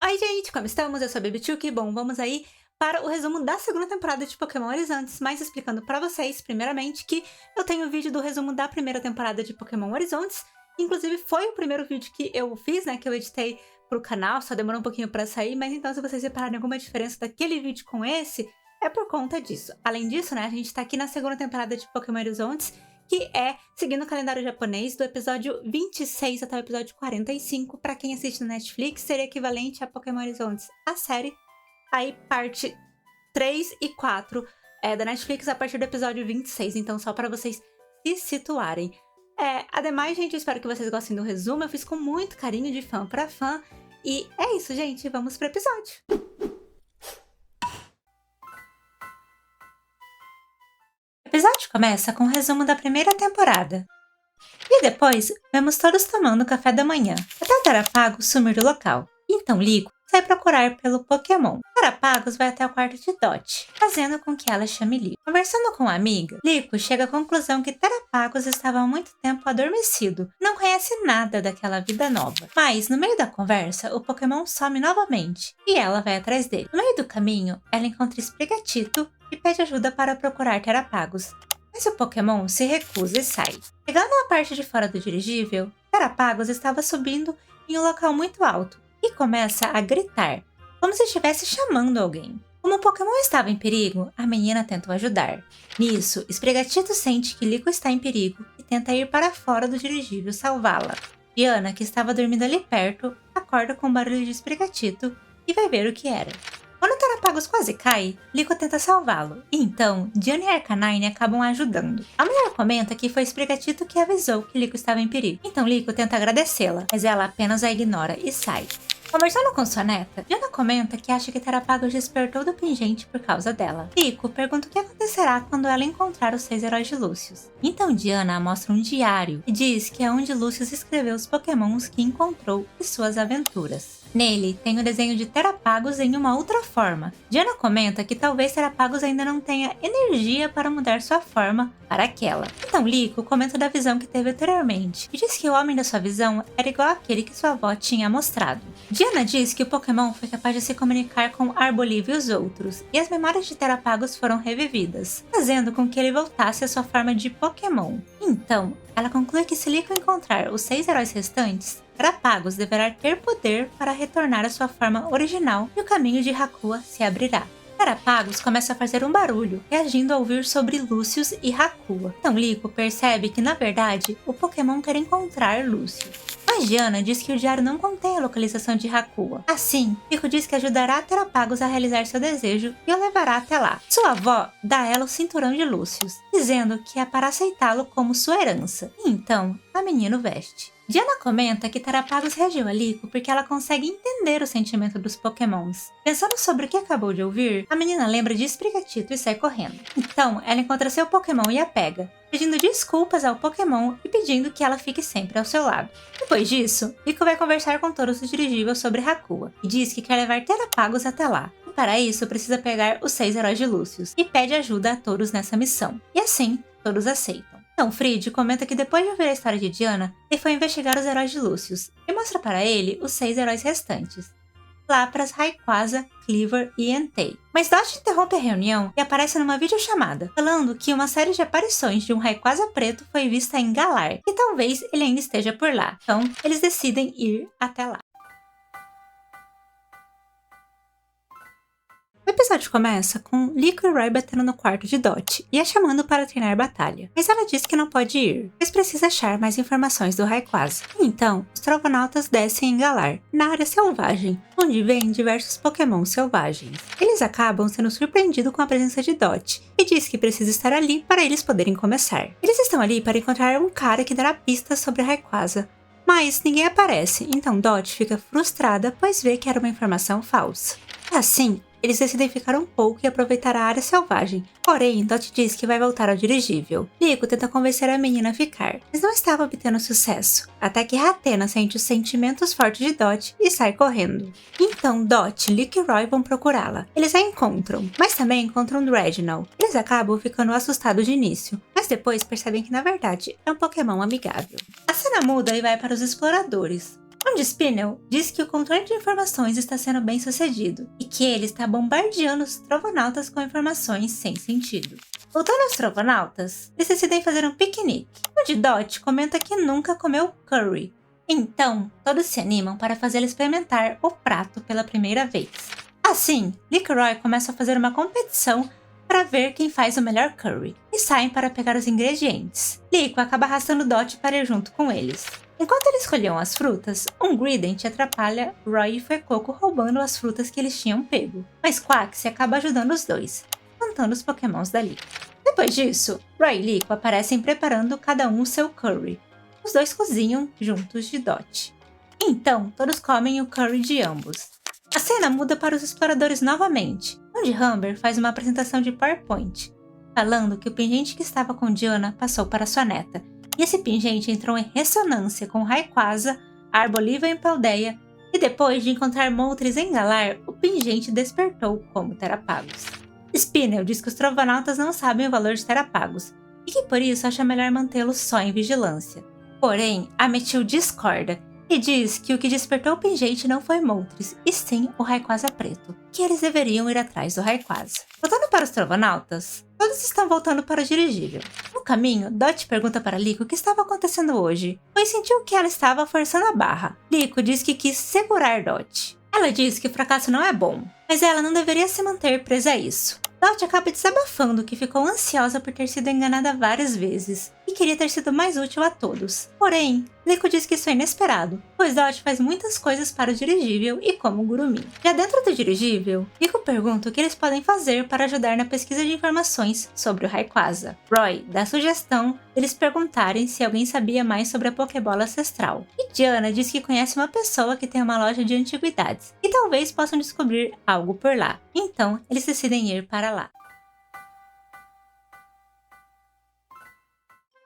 Oi, gente, como estamos? Eu sou a Bibichuki. Bom, vamos aí para o resumo da segunda temporada de Pokémon Horizontes, mas explicando pra vocês, primeiramente, que eu tenho o vídeo do resumo da primeira temporada de Pokémon Horizontes. Inclusive, foi o primeiro vídeo que eu fiz, né, que eu editei pro canal, só demorou um pouquinho pra sair, mas então se vocês repararem alguma diferença daquele vídeo com esse, é por conta disso. Além disso, né, a gente tá aqui na segunda temporada de Pokémon Horizontes, que é seguindo o calendário japonês, do episódio 26 até o episódio 45. Pra quem assiste na Netflix, seria equivalente a Pokémon Horizontes, a série. Aí parte 3 e 4 é da Netflix a partir do episódio 26, então só pra vocês se situarem. Ademais, gente, eu espero que vocês gostem do resumo, eu fiz com muito carinho de fã pra fã. E é isso, gente, vamos pro episódio. O episódio começa com um resumo da primeira temporada. E depois, vemos todos tomando café da manhã, até Tarapagos sumir do local. Então Liko sai procurar pelo Pokémon. Tarapagos vai até o quarto de Dot, fazendo com que ela chame Liko. Conversando com a amiga, Liko chega à conclusão que Tarapagos estava há muito tempo adormecido, não conhece nada daquela vida nova. Mas, no meio da conversa, o Pokémon some novamente, e ela vai atrás dele. No meio do caminho, ela encontra Sprigatito e pede ajuda para procurar Tarapagos. Mas o Pokémon se recusa e sai. Chegando à parte de fora do dirigível, Tarapagos estava subindo em um local muito alto e começa a gritar, como se estivesse chamando alguém. Como o Pokémon estava em perigo, a menina tentou ajudar. Nisso, Sprigatito sente que Liko está em perigo e tenta ir para fora do dirigível salvá-la. Diana, que estava dormindo ali perto, acorda com o barulho de Sprigatito e vai ver o que era. Quando Tarapagos quase cai, Liko tenta salvá-lo, e então Diana e Arcanine acabam ajudando. A mulher comenta que foi Sprigatito que avisou que Liko estava em perigo, então Liko tenta agradecê-la, mas ela apenas a ignora e sai. Conversando com sua neta, Diana comenta que acha que Tarapagos despertou do pingente por causa dela. Liko pergunta o que acontecerá quando ela encontrar os 6 heróis de Lúcius. Então Diana mostra um diário e diz que é onde Lúcius escreveu os pokémons que encontrou e suas aventuras. Nele, tem o desenho de Tarapagos em uma outra forma. Diana comenta que talvez Tarapagos ainda não tenha energia para mudar sua forma para aquela. Então Liko comenta da visão que teve anteriormente e diz que o homem da sua visão era igual àquele que sua avó tinha mostrado. Diana diz que o Pokémon foi capaz de se comunicar com Arbolive e os outros, e as memórias de Tarapagos foram revividas, fazendo com que ele voltasse à sua forma de Pokémon. Então, ela conclui que se Liko encontrar os 6 heróis restantes, Tarapagos deverá ter poder para retornar à sua forma original e o caminho de Hakua se abrirá. Tarapagos começa a fazer um barulho, reagindo ao ouvir sobre Lúcius e Hakua. Então Liko percebe que, na verdade, o Pokémon quer encontrar Lúcius. Mas Diana diz que o diário não contém a localização de Hakua. Assim, Liko diz que ajudará Tarapagos a realizar seu desejo e o levará até lá. Sua avó dá a ela o cinturão de Lúcius, dizendo que é para aceitá-lo como sua herança. E então, a menina o veste. Diana comenta que Tarapagos reagiu a Liko porque ela consegue entender o sentimento dos Pokémons. Pensando sobre o que acabou de ouvir, a menina lembra de Sprigatito e sai correndo. Então, ela encontra seu Pokémon e a pega, pedindo desculpas ao Pokémon e pedindo que ela fique sempre ao seu lado. Depois disso, Liko vai conversar com todos os dirigíveis sobre Hakua e diz que quer levar Tarapagos até lá. E para isso, precisa pegar os 6 heróis de Lúcius e pede ajuda a todos nessa missão. E assim, todos aceitam. Então Fried comenta que depois de ouvir a história de Diana, ele foi investigar os heróis de Lúcius e mostra para ele os 6 heróis restantes: Lapras, Rayquaza, Cleaver e Entei. Mas Dot interrompe a reunião e aparece numa videochamada, falando que uma série de aparições de um Rayquaza preto foi vista em Galar e talvez ele ainda esteja por lá. Então eles decidem ir até lá. O episódio começa com Liko e Roy batendo no quarto de Dot e a chamando para treinar batalha, mas ela diz que não pode ir, pois precisa achar mais informações do Rayquaza. Então, os Trovonautas descem em Galar, na área selvagem, onde vêm diversos Pokémon selvagens. Eles acabam sendo surpreendidos com a presença de Dot e diz que precisa estar ali para eles poderem começar. Eles estão ali para encontrar um cara que dará pistas sobre Rayquaza, mas ninguém aparece, então Dot fica frustrada pois vê que era uma informação falsa. Assim, eles decidem ficar um pouco e aproveitar a área selvagem. Porém, Dot diz que vai voltar ao dirigível. Liko tenta convencer a menina a ficar, mas não estava obtendo sucesso. Até que Hatena sente os sentimentos fortes de Dot e sai correndo. Então Dot, Liko e Roy vão procurá-la. Eles a encontram, mas também encontram Reginald. Eles acabam ficando assustados de início, mas depois percebem que na verdade é um Pokémon amigável. A cena muda e vai para os exploradores. onde Spinel diz que o controle de informações está sendo bem sucedido e que ele está bombardeando os trovonautas com informações sem sentido. Voltando aos trovonautas, eles decidem fazer um piquenique, onde Dot comenta que nunca comeu curry. Então, todos se animam para fazê-la experimentar o prato pela primeira vez. Assim, Lico e Roy começam a fazer uma competição para ver quem faz o melhor curry, e saem para pegar os ingredientes. Lico acaba arrastando Dot para ir junto com eles. Enquanto eles escolhiam as frutas, um Grident atrapalha Roy e Fuecoco roubando as frutas que eles tinham pego, mas Quaxly acaba ajudando os dois, plantando os pokémons da Lico. Depois disso, Roy e Lico aparecem preparando cada um seu curry. Os dois cozinham juntos de Dot. Então, todos comem o curry de ambos. A cena muda para os exploradores novamente, onde Humber faz uma apresentação de PowerPoint, falando que o pingente que estava com Diana passou para sua neta, e esse pingente entrou em ressonância com Rayquaza, Arboliva e Paldea, e depois de encontrar Moltres em Galar, o pingente despertou como Terapagos. Spinel diz que os trovonautas não sabem o valor de Terapagos, e que por isso acha melhor mantê-los só em vigilância. Porém, Ametil discorda e diz que o que despertou o pingente não foi Moltres, e sim o Rayquaza preto, que eles deveriam ir atrás do Rayquaza. Voltando para os trovonautas, todos estão voltando para o dirigível. No caminho, Dot pergunta para Lico o que estava acontecendo hoje, pois sentiu que ela estava forçando a barra. Lico diz que quis segurar Dot. Ela diz que o fracasso não é bom, mas ela não deveria se manter presa a isso. Dot acaba desabafando que ficou ansiosa por ter sido enganada várias vezes e queria ter sido mais útil a todos. Porém, Lico diz que isso é inesperado, pois Dot faz muitas coisas para o dirigível e como Gurumin. Já dentro do dirigível, Lico pergunta o que eles podem fazer para ajudar na pesquisa de informações sobre o Rayquaza. Roy dá a sugestão deles perguntarem se alguém sabia mais sobre a Pokébola ancestral. E Diana diz que conhece uma pessoa que tem uma loja de antiguidades e talvez possam descobrir algo por lá. Então, eles decidem ir para lá.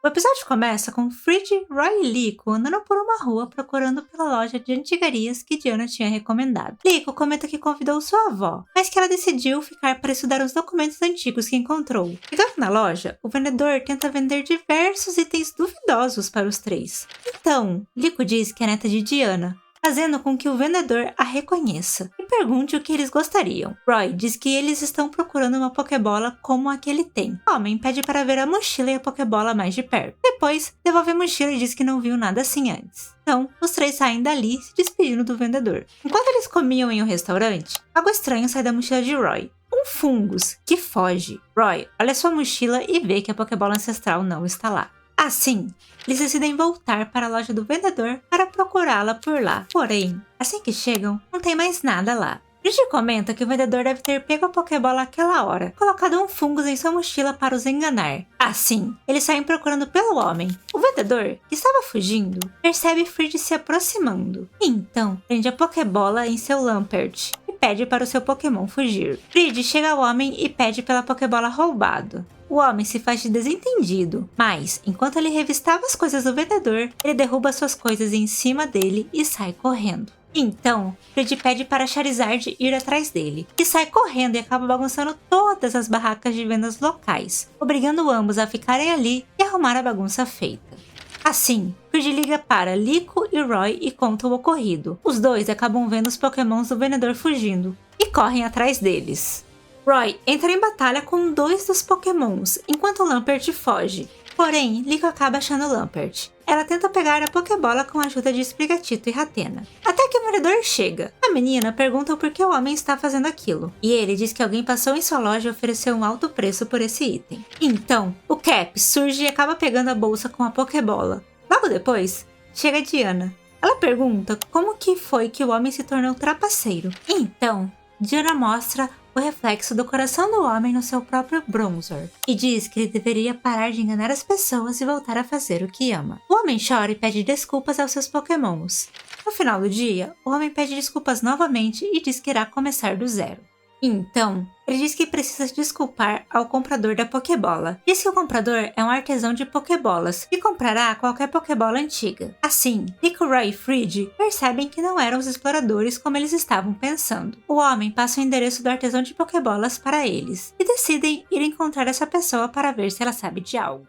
O episódio começa com Fridge, Roy e Lico andando por uma rua procurando pela loja de antigarias que Diana tinha recomendado. Lico comenta que convidou sua avó, mas que ela decidiu ficar para estudar os documentos antigos que encontrou. Chegando na loja, o vendedor tenta vender diversos itens duvidosos para os três. Então, Lico diz que é neta de Diana, fazendo com que o vendedor a reconheça e pergunte o que eles gostariam. Roy diz que eles estão procurando uma Pokébola como a que ele tem. O homem pede para ver a mochila e a Pokébola mais de perto. Depois, devolve a mochila e diz que não viu nada assim antes. Então, os três saem dali se despedindo do vendedor. Enquanto eles comiam em um restaurante, algo estranho sai da mochila de Roy. Um fungus que foge. Roy olha sua mochila e vê que a Pokébola ancestral não está lá. Assim, eles decidem voltar para a loja do vendedor para procurá-la por lá. Porém, assim que chegam, não tem mais nada lá. Bridget comenta que o vendedor deve ter pego a Pokébola àquela hora, colocado um fungus em sua mochila para os enganar. Assim, eles saem procurando pelo homem. O vendedor, que estava fugindo, percebe Fridge se aproximando. Então, prende a Pokébola em seu Lampert e pede para o seu Pokémon fugir. Fridge chega ao homem e pede pela Pokébola roubado. O homem se faz de desentendido, mas, enquanto ele revistava as coisas do vendedor, ele derruba suas coisas em cima dele e sai correndo. Então, Fridge pede para Charizard ir atrás dele, e sai correndo e acaba bagunçando todas as barracas de vendas locais, obrigando ambos a ficarem ali e arrumar a bagunça feita. Assim, Fridge liga para Lico e Roy e conta o ocorrido. Os dois acabam vendo os pokémons do vendedor fugindo, e correm atrás deles. Roy entra em batalha com dois dos pokémons, enquanto Lampert foge. Porém, Lico acaba achando Lampert. Ela tenta pegar a Pokébola com a ajuda de Sprigatito e Ratena. Até que o vendedor chega. A menina pergunta por que o homem está fazendo aquilo. E ele diz que alguém passou em sua loja e ofereceu um alto preço por esse item. Então, o Cap surge e acaba pegando a bolsa com a Pokébola. Logo depois, chega Diana. Ela pergunta como que foi que o homem se tornou trapaceiro. Então, Diana mostra o reflexo do coração do homem no seu próprio Bronzor, e diz que ele deveria parar de enganar as pessoas e voltar a fazer o que ama. O homem chora e pede desculpas aos seus pokémons. No final do dia, o homem pede desculpas novamente e diz que irá começar do zero. Então, ele diz que precisa se desculpar ao comprador da Pokébola. Diz que o comprador é um artesão de Pokébolas e comprará qualquer Pokébola antiga. Assim, Lico, Roy e Fridge percebem que não eram os exploradores como eles estavam pensando. O homem passa o endereço do artesão de Pokébolas para eles e decidem ir encontrar essa pessoa para ver se ela sabe de algo.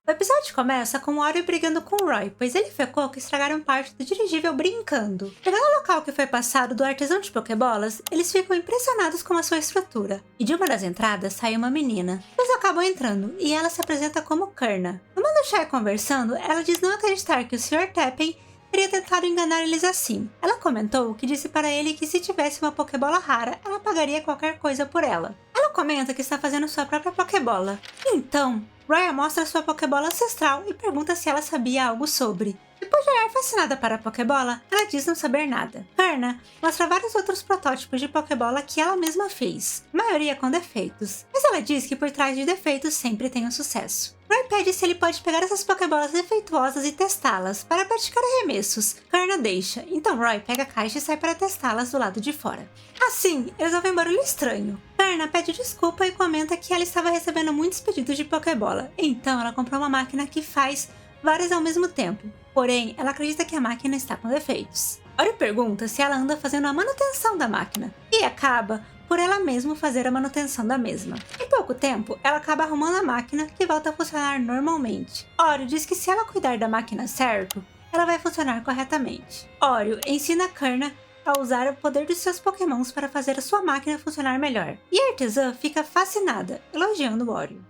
O episódio começa com o Oreo brigando com o Roy, pois ele e Coco estragaram parte do dirigível brincando. Chegando ao local que foi passado do artesão de pokebolas, eles ficam impressionados com a sua estrutura. E de uma das entradas sai uma menina. Eles acabam entrando e ela se apresenta como Kurna. No mundo Shy conversando, ela diz não acreditar que o Sr. Tappen teria tentado enganar eles assim. Ela comentou que disse para ele que se tivesse uma pokebola rara, ela pagaria qualquer coisa por ela. Ela comenta que está fazendo sua própria pokebola. Então, Roy mostra sua pokebola ancestral e pergunta se ela sabia algo sobre. Depois de olhar fascinada para a pokebola, ela diz não saber nada. Kurna mostra vários outros protótipos de pokebola que ela mesma fez, a maioria com defeitos. Mas ela diz que por trás de defeitos sempre tem um sucesso. Roy pede se ele pode pegar essas pokebolas defeituosas e testá-las para praticar arremessos. Kurna deixa, então Roy pega a caixa e sai para testá-las do lado de fora. Assim, eles ouvem um barulho estranho. Kurna pede desculpa e comenta que ela estava recebendo muitos pedidos de pokebola, então ela comprou uma máquina que faz várias ao mesmo tempo. Porém, ela acredita que a máquina está com defeitos. Oreo pergunta se ela anda fazendo a manutenção da máquina, e acaba por ela mesma fazer a manutenção da mesma. Em pouco tempo, ela acaba arrumando a máquina, que volta a funcionar normalmente. Oreo diz que se ela cuidar da máquina certo, ela vai funcionar corretamente. Oreo ensina Kurna a usar o poder dos seus pokémons para fazer a sua máquina funcionar melhor. E a artesã fica fascinada, elogiando Oreo.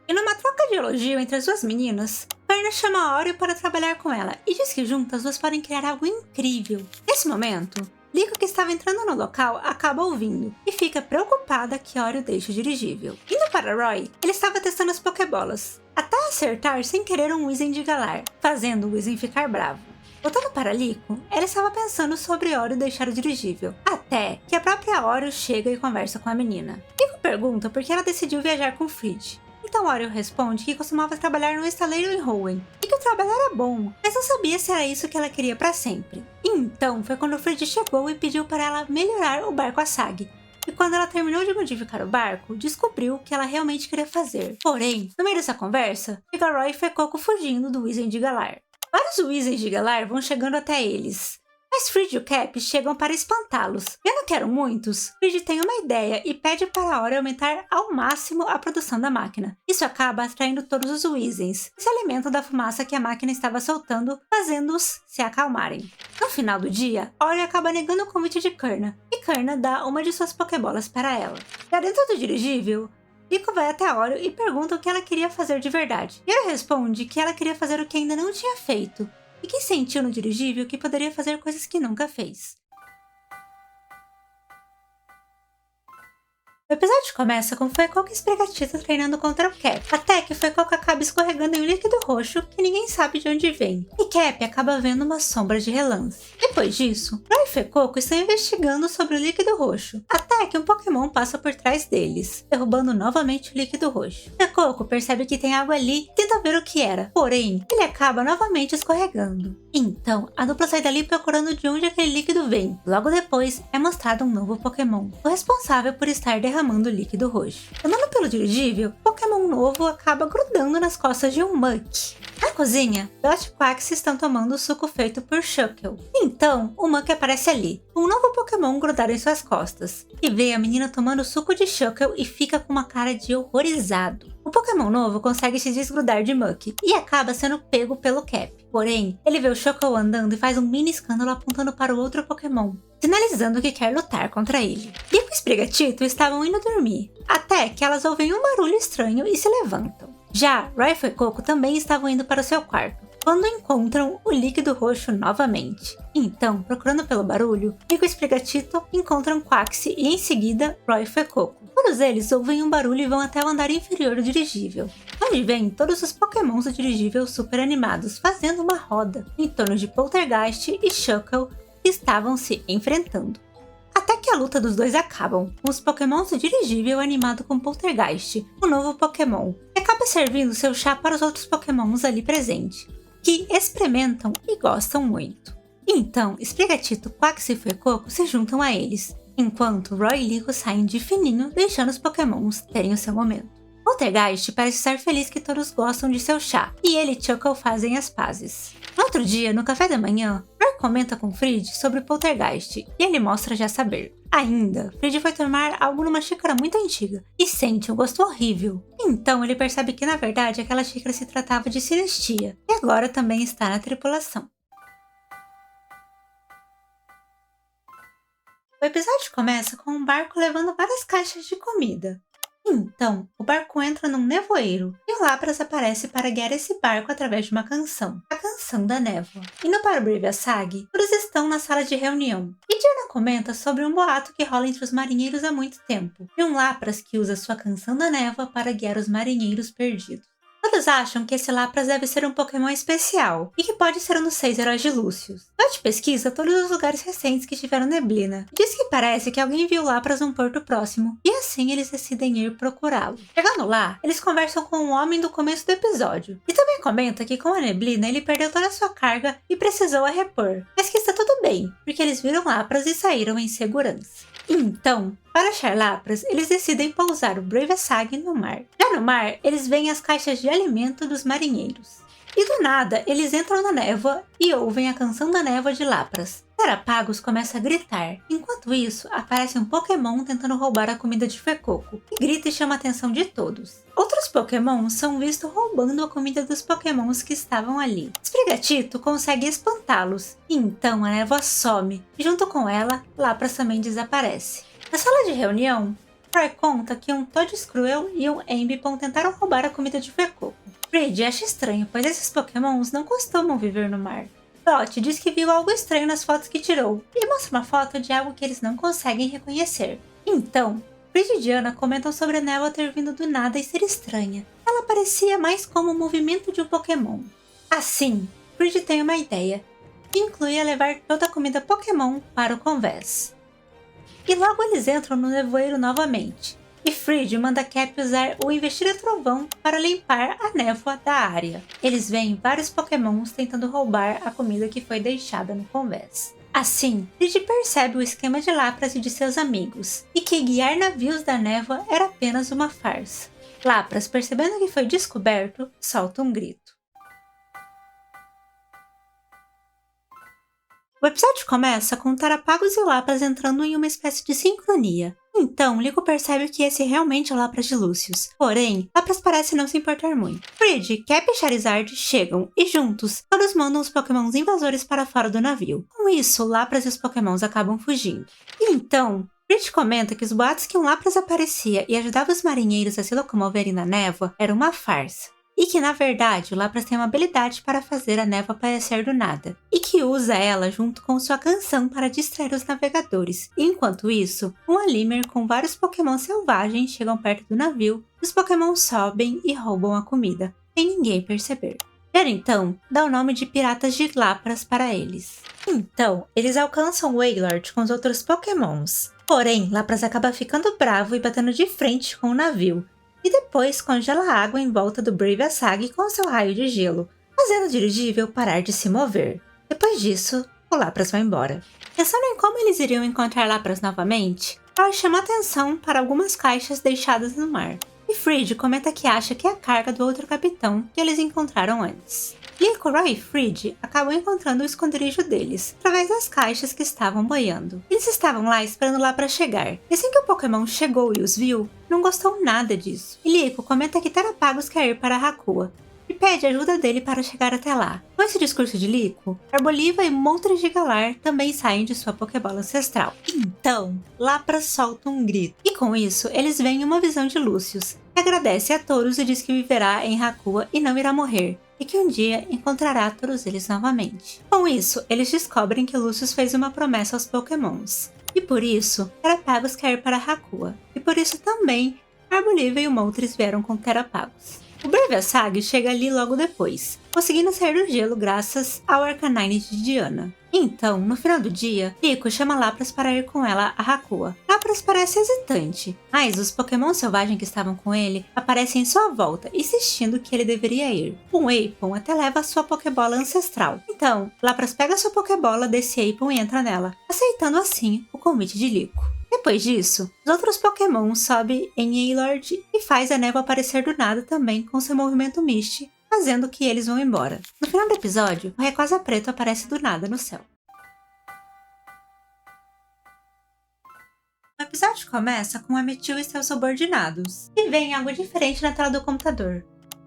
E numa troca de elogio entre as duas meninas, Kurna chama a Oreo para trabalhar com ela e diz que juntas as duas podem criar algo incrível. Nesse momento, Liko, que estava entrando no local, acaba ouvindo e fica preocupada que Oreo deixe o dirigível. Indo para Roy, ele estava testando as pokebolas, até acertar sem querer um Weezing de Galar, fazendo o Weezing ficar bravo. Voltando para Liko, ela estava pensando sobre Oreo deixar o dirigível, até que a própria Oreo chega e conversa com a menina. Liko pergunta por que ela decidiu viajar com Fridge. Então Oreo responde que costumava trabalhar no estaleiro em Hoenn e que o trabalho era bom, mas não sabia se era isso que ela queria para sempre. Então foi quando o Fridge chegou e pediu para ela melhorar o barco Asag. E quando ela terminou de modificar o barco, descobriu o que ela realmente queria fazer. Porém, no meio dessa conversa, chega Roy e Coco fugindo do Weezing de Galar. Vários Weezings de Galar vão chegando até eles, mas Fridge e o Cap chegam para espantá-los. Vendo que eram muitos, Fridge tem uma ideia e pede para a Oreo aumentar ao máximo a produção da máquina. Isso acaba atraindo todos os Weezings, que se alimentam da fumaça que a máquina estava soltando, fazendo-os se acalmarem. No final do dia, Oreo acaba negando o convite de Kurna, e Kurna dá uma de suas pokebolas para ela. Já dentro do dirigível, Liko vai até a Oreo e pergunta o que ela queria fazer de verdade. E ela responde que ela queria fazer o que ainda não tinha feito, e que sentiu no dirigível que poderia fazer coisas que nunca fez. O episódio começa com Coco e Espregatito treinando contra o Cap, até que Coco acaba escorregando em um líquido roxo que ninguém sabe de onde vem, e Cap acaba vendo uma sombra de relance. Depois disso, Roy e Coco estão investigando sobre o líquido roxo, até que um Pokémon passa por trás deles, derrubando novamente o líquido roxo. Coco percebe que tem algo ali e tenta ver o que era, porém, ele acaba novamente escorregando. Então, a dupla sai dali procurando de onde aquele líquido vem. Logo depois, é mostrado um novo Pokémon, o responsável por estar derramando líquido roxo. Andando pelo dirigível, o Pokémon novo acaba grudando nas costas de um Muk. Na cozinha, Dot e Quax estão tomando o suco feito por Shuckle. Então, o Muk aparece ali, um novo Pokémon grudado em suas costas, e vê a menina tomando o suco de Shuckle e fica com uma cara de horrorizado. O Pokémon novo consegue se desgrudar de Muk e acaba sendo pego pelo Cap. Porém, ele vê o Shuckle andando e faz um mini escândalo apontando para o outro Pokémon, sinalizando que quer lutar contra ele. Liko e Espregatito estavam indo dormir, até que elas ouvem um barulho estranho e se levantam. Já Roy e Coco também estavam indo para o seu quarto, quando encontram o líquido roxo novamente. Então, procurando pelo barulho, Liko e Espregatito encontram Quax e em seguida Roy e Coco. Todos eles ouvem um barulho e vão até o andar inferior do dirigível, onde vêm todos os Pokémons do dirigível super animados fazendo uma roda em torno de Poltergeist e Shuckle que estavam se enfrentando. Até que a luta dos dois acabam, com os Pokémons do dirigível animado com Poltergeist, o novo Pokémon, que acaba servindo seu chá para os outros Pokémons ali presentes, que experimentam e gostam muito. Então, Espregatito, Quax e Coco se juntam a eles, enquanto Roy e Liko saem de fininho, deixando os Pokémons terem o seu momento. Poltergeist parece estar feliz que todos gostam de seu chá, e ele e Chuckle fazem as pazes. No outro dia, no café da manhã, Roy comenta com Frid sobre o Poltergeist, e ele mostra já saber. Ainda, Frid foi tomar algo numa xícara muito antiga, e sente um gosto horrível. Então ele percebe que na verdade aquela xícara se tratava de Celestia, e agora também está na tripulação. O episódio começa com um barco levando várias caixas de comida. Então, o barco entra num nevoeiro e o Lapras aparece para guiar esse barco através de uma canção, a Canção da Névoa. Indo para o Brave Asag, todos estão na sala de reunião. E Diana comenta sobre um boato que rola entre os marinheiros há muito tempo, e um Lapras que usa sua Canção da Névoa para guiar os marinheiros perdidos. Todos acham que esse Lapras deve ser um Pokémon especial, e que pode ser um dos 6 heróis de Lúcius. Dot pesquisa todos os lugares recentes que tiveram neblina. Diz que parece que alguém viu Lapras num porto próximo, e assim eles decidem ir procurá-lo. Chegando lá, eles conversam com o homem do começo do episódio, e também comenta que com a neblina ele perdeu toda a sua carga e precisou a repor, mas que está tudo bem, porque eles viram Lapras e saíram em segurança. Então, para achar Lapras, eles decidem pousar o Brave Asag no mar. Já no mar, eles veem as caixas de alimento dos marinheiros. E do nada, eles entram na névoa e ouvem a Canção da Névoa de Lapras. Terapagos começa a gritar. Enquanto isso, aparece um Pokémon tentando roubar a comida de Fuecoco, que grita e chama a atenção de todos. Outros Pokémon são vistos roubando a comida dos Pokémons que estavam ali. Sprigatito consegue espantá-los, e então a névoa some, e junto com ela, Lapras também desaparece. Na sala de reunião, Roy conta que um Toedscruel e um Ambipom tentaram roubar a comida de Fuecoco. Frid acha estranho, pois esses Pokémons não costumam viver no mar. Dot diz que viu algo estranho nas fotos que tirou, e mostra uma foto de algo que eles não conseguem reconhecer. Então, Frid e Diana comentam sobre a névoa ter vindo do nada e ser estranha. Ela parecia mais como o movimento de um Pokémon. Assim, Frid tem uma ideia, que inclui a levar toda a comida Pokémon para o convés. E logo eles entram no nevoeiro novamente. E Frid manda Cap usar o Investir a Trovão para limpar a névoa da área. Eles veem vários Pokémons tentando roubar a comida que foi deixada no convés. Assim, Frid percebe o esquema de Lapras e de seus amigos, e que guiar navios da névoa era apenas uma farsa. Lapras, percebendo que foi descoberto, solta um grito. O episódio começa com Terapagos e Lapras entrando em uma espécie de sincronia. Então, Liko percebe que esse realmente é o Lapras de Lúcius. Porém, Lapras parece não se importar muito. Frid, Cap e Charizard chegam e juntos, todos mandam os Pokémons invasores para fora do navio. Com isso, Lapras e os Pokémons acabam fugindo. E então, Frid comenta que os boatos que um Lapras aparecia e ajudava os marinheiros a se locomoverem na névoa era uma farsa. E que, na verdade, o Lapras tem uma habilidade para fazer a névoa aparecer do nada, e que usa ela junto com sua canção para distrair os navegadores. E, enquanto isso, um Alimer com vários Pokémon selvagens chegam perto do navio, e os Pokémon sobem e roubam a comida, sem ninguém perceber. Ela então dá o nome de Piratas de Lapras para eles. Então, eles alcançam o Wailord com os outros Pokémons. Porém, Lapras acaba ficando bravo e batendo de frente com o navio, e depois congela a água em volta do Brave Asag com seu raio de gelo, fazendo o dirigível parar de se mover. Depois disso, o Lapras vai embora. Pensando em como eles iriam encontrar Lapras novamente, ela chama atenção para algumas caixas deixadas no mar. E Frid comenta que acha que é a carga do outro capitão que eles encontraram antes. Liko, Roy e Frid acabam encontrando o esconderijo deles, através das caixas que estavam boiando. Eles estavam lá esperando Lapras chegar, e assim que o Pokémon chegou e os viu, não gostou nada disso. E Liko comenta que Terapagos quer ir para Hakua, e pede ajuda dele para chegar até lá. Com esse discurso de Liko, Arboliva e Moltres de Galar também saem de sua Pokébola ancestral. Então, Lapras solta um grito, e com isso eles veem uma visão de Lúcius, que agradece a todos e diz que viverá em Hakua e não irá morrer, e que um dia encontrará todos eles novamente. Com isso, eles descobrem que Lúcius fez uma promessa aos Pokémons, e por isso, Terapagos quer ir para Hakua, e por isso também, Arboliva e o Moltres vieram com Terapagos. O Brave Asag chega ali logo depois, conseguindo sair do gelo graças ao Arcanine de Diana. Então, no final do dia, Liko chama Lapras para ir com ela a Hakua. Lapras parece hesitante, mas os Pokémon selvagens que estavam com ele aparecem em sua volta, insistindo que ele deveria ir. Um Aipom até leva a sua Pokébola ancestral. Então, Lapras pega sua Pokébola desse Aipom e entra nela, aceitando assim o convite de Liko. Depois disso, os outros Pokémon sobem em Aylord e faz a névoa aparecer do nada também com seu movimento Misty, fazendo que eles vão embora. No final do episódio, o Rayquaza preto aparece do nada no céu. O episódio começa com a Mewtwo e seus subordinados, que veem algo diferente na tela do computador,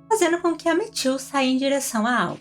fazendo com que a Mewtwo saia em direção a algo.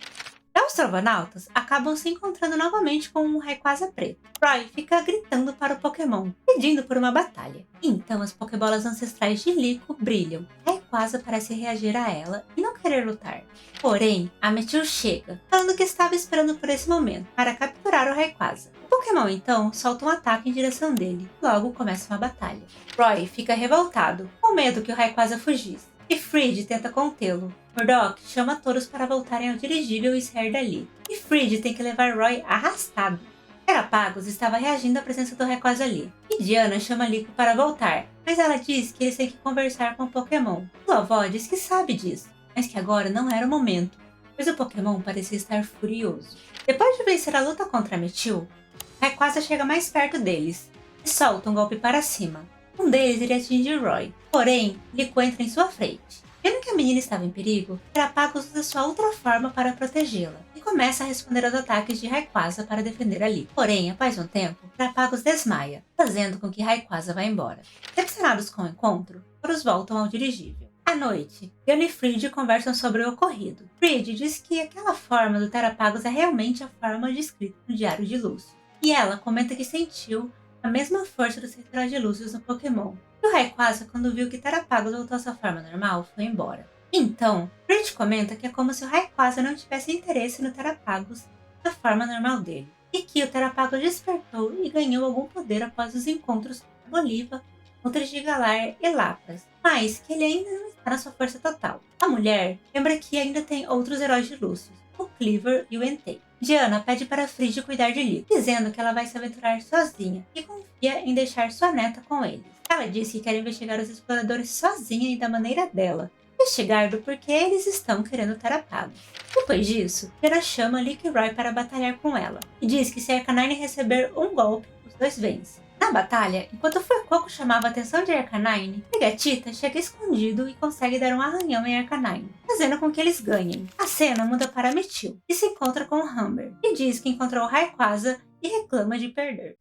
Já os Trovanautas acabam se encontrando novamente com um Rayquaza preto. Roy fica gritando para o Pokémon, pedindo por uma batalha. Então as Pokébolas ancestrais de Liko brilham. Rayquaza parece reagir a ela e não querer lutar. Porém, a Mewtwo chega, falando que estava esperando por esse momento para capturar o Rayquaza. O Pokémon então solta um ataque em direção dele. Logo começa uma batalha. Roy fica revoltado, com medo que o Rayquaza fugisse, e Frid tenta contê-lo. Murdock chama todos para voltarem ao dirigível e sair dali, e Frid tem que levar Roy arrastado. Terapagos estava reagindo à presença do Rayquaza ali, e Diana chama Liko para voltar, mas ela diz que eles têm que conversar com o Pokémon. Sua avó diz que sabe disso, mas que agora não era o momento, pois o Pokémon parecia estar furioso. Depois de vencer a luta contra a Mewtwo, Rayquaza chega mais perto deles e solta um golpe para cima. Um deles iria atingir Roy, porém, Liko entra em sua frente. Vendo que a menina estava em perigo, Terapagos usa sua outra forma para protegê-la e começa a responder aos ataques de Rayquaza para defender a Liko. Porém, após um tempo, Terapagos desmaia, fazendo com que Rayquaza vá embora. Decepcionados com o encontro, todos voltam ao dirigível. À noite, Diana e Frid conversam sobre o ocorrido. Frid diz que aquela forma do Terapagos é realmente a forma descrita no Diário de Lúcio, e ela comenta que sentiu a mesma força do Central de Lúcio no Pokémon. E o Rayquaza, quando viu que Terapagos voltou à sua forma normal, foi embora. Então, Frid comenta que é como se o Rayquaza não tivesse interesse no Terapagos na forma normal dele, e que o Terapagos despertou e ganhou algum poder após os encontros com Bolívar, Ultragigalar e Lapras, mas que ele ainda não está na sua força total. A mulher lembra que ainda tem outros heróis de Lúcio, o Cleaver e o Entei. Diana pede para Frid cuidar de Liko, dizendo que ela vai se aventurar sozinha e confia em deixar sua neta com eles. Ela diz que quer investigar os exploradores sozinha e da maneira dela, investigar do porquê eles estão querendo Terapagos. Depois disso, Diana chama Liko e Roy para batalhar com ela, e diz que se Arcanine receber um golpe, os dois vencem. Na batalha, enquanto Fuecoco chamava a atenção de Arcanine, Megatita chega escondido e consegue dar um arranhão em Arcanine, fazendo com que eles ganhem. A cena muda para Mewtwo, que se encontra com Humber, e diz que encontrou o Rayquaza e reclama de perder.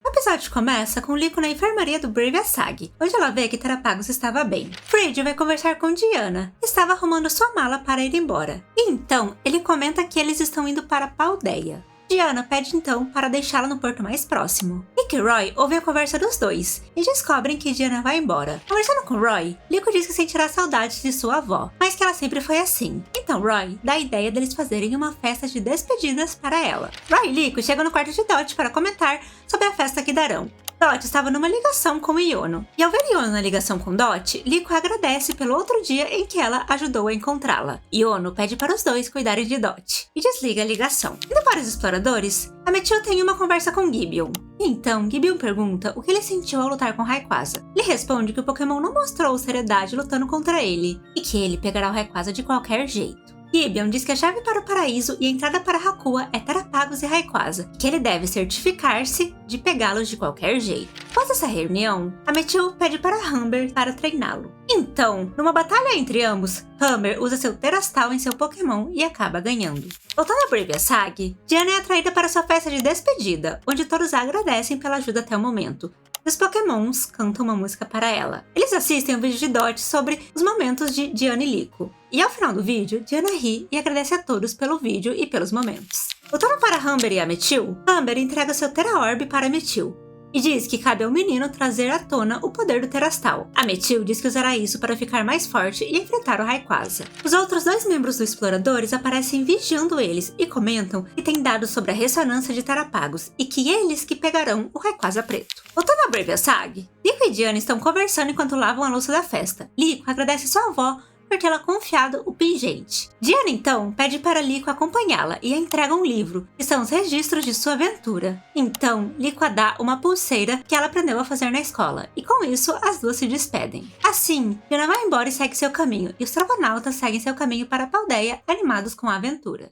O episódio começa com Liko na enfermaria do Brave Asag, onde ela vê que Terapagos estava bem. Frid vai conversar com Diana, que estava arrumando sua mala para ir embora. E então, ele comenta que eles estão indo para Paldea. Diana pede então para deixá-la no porto mais próximo. Nick e Roy ouvem a conversa dos dois e descobrem que Diana vai embora. Conversando com Roy, Liko diz que sentirá saudades de sua avó, mas que ela sempre foi assim. Então Roy dá a ideia deles fazerem uma festa de despedidas para ela. Roy e Liko chegam no quarto de Dot para comentar sobre a festa que darão. Dot estava numa ligação com Iono, e ao ver Iono na ligação com Dot, Liko agradece pelo outro dia em que ela ajudou a encontrá-la. Iono pede para os dois cuidarem de Dot, e desliga a ligação. Indo para os exploradores, a Mewtwo tem uma conversa com Gideon. E então, Gideon pergunta o que ele sentiu ao lutar com Rayquaza. Ele responde que o Pokémon não mostrou seriedade lutando contra ele, e que ele pegará o Rayquaza de qualquer jeito. Gideon diz que a chave para o paraíso e a entrada para Hakua é Terapagos e Rayquaza, e que ele deve certificar-se de pegá-los de qualquer jeito. Após essa reunião, a Mewtwo pede para Humber para treiná-lo. Então, numa batalha entre ambos, Humber usa seu Terastal em seu Pokémon e acaba ganhando. Voltando a Brave Asag, Diana é atraída para sua festa de despedida, onde todos a agradecem pela ajuda até o momento. Os Pokémons cantam uma música para ela. Eles assistem um vídeo de Dot sobre os momentos de Diana e Liko. E ao final do vídeo, Diana ri e agradece a todos pelo vídeo e pelos momentos. Voltando para Humber e a Mewtwo, Humber entrega seu Tera Orb para a Mewtwo e diz que cabe ao menino trazer à tona o poder do Terastal. A Mewtwo diz que usará isso para ficar mais forte e enfrentar o Rayquaza. Os outros dois membros dos Exploradores aparecem vigiando eles e comentam que têm dados sobre a ressonância de Terapagos e que eles que pegarão o Rayquaza preto. Voltando a Brave Asag, Liko e Diana estão conversando enquanto lavam a louça da festa. Liko agradece sua avó por tê-la confiado o pingente. Diana então pede para Liko acompanhá-la e a entrega um livro, que são os registros de sua aventura. Então, Liko a dá uma pulseira que ela aprendeu a fazer na escola, e com isso as duas se despedem. Assim, Diana vai embora e segue seu caminho, e os Trogonautas seguem seu caminho para a Paldea, animados com a aventura.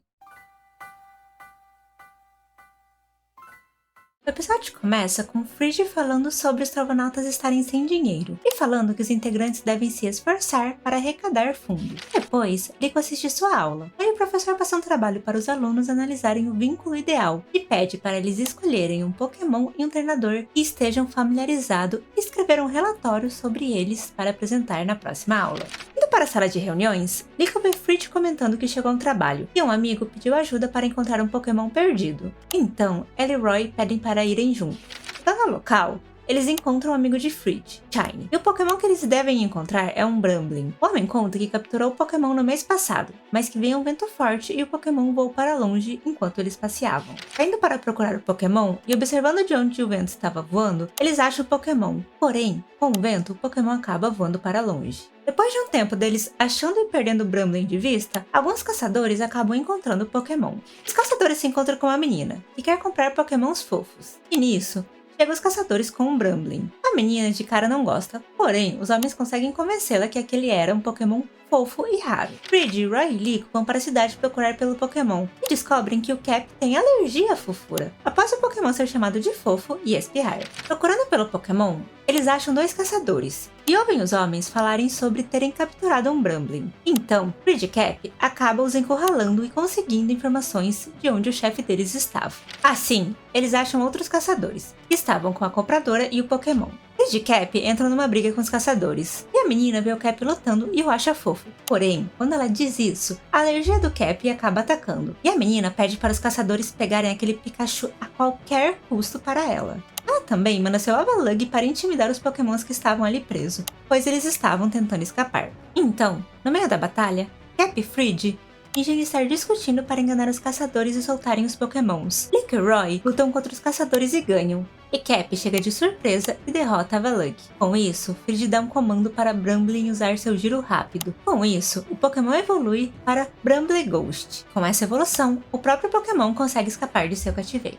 O episódio começa com Fridge falando sobre os astronautas estarem sem dinheiro e falando que os integrantes devem se esforçar para arrecadar fundos. Depois, Liko assiste sua aula. Aí o professor passa um trabalho para os alunos analisarem o vínculo ideal e pede para eles escolherem um Pokémon e um treinador que estejam familiarizados e escrever um relatório sobre eles para apresentar na próxima aula. Indo para a sala de reuniões, Liko vê Fridge comentando que chegou ao trabalho e um amigo pediu ajuda para encontrar um Pokémon perdido. Então, ela e Roy pedem para irem juntos. Lá no local, eles encontram um amigo de Fridge, Shiny, e o Pokémon que eles devem encontrar é um Bramblin. O homem conta que capturou o Pokémon no mês passado, mas que veio um vento forte e o Pokémon voou para longe enquanto eles passeavam. Indo para procurar o Pokémon e observando de onde o vento estava voando, eles acham o Pokémon, porém, com o vento, o Pokémon acaba voando para longe. Depois de um tempo deles achando e perdendo o Bramblin de vista, alguns caçadores acabam encontrando o Pokémon. Os caçadores se encontram com uma menina, que quer comprar Pokémons fofos. E nisso, chegam os caçadores com um Bramblin. A menina de cara não gosta, porém, os homens conseguem convencê-la que aquele era um Pokémon fofo e raro. Fridge, Roy e Liko vão para a cidade procurar pelo Pokémon e descobrem que o Cap tem alergia à fofura, após o Pokémon ser chamado de fofo e espirrar. Procurando pelo Pokémon, eles acham dois caçadores e ouvem os homens falarem sobre terem capturado um Bramblin. Então, Fridge e Cap acabam os encurralando e conseguindo informações de onde o chefe deles estava. Assim, eles acham outros caçadores, que estavam com a compradora e o Pokémon. Fridge e Cap entram numa briga com os caçadores, e a menina vê o Cap lutando e o acha fofo. Porém, quando ela diz isso, a alergia do Cap acaba atacando, e a menina pede para os caçadores pegarem aquele Pikachu a qualquer custo para ela. Ela também manda seu Avalugg para intimidar os Pokémons que estavam ali presos, pois eles estavam tentando escapar. Então, no meio da batalha, Cap e Fridge fingem estar discutindo para enganar os caçadores e soltarem os Pokémons. Liko e Roy lutam contra os caçadores e ganham, e Cap chega de surpresa e derrota Avalugg. Com isso, Fridge dá um comando para Bramblin usar seu giro rápido. Com isso, o Pokémon evolui para Brambleghost. Com essa evolução, o próprio Pokémon consegue escapar de seu cativeiro.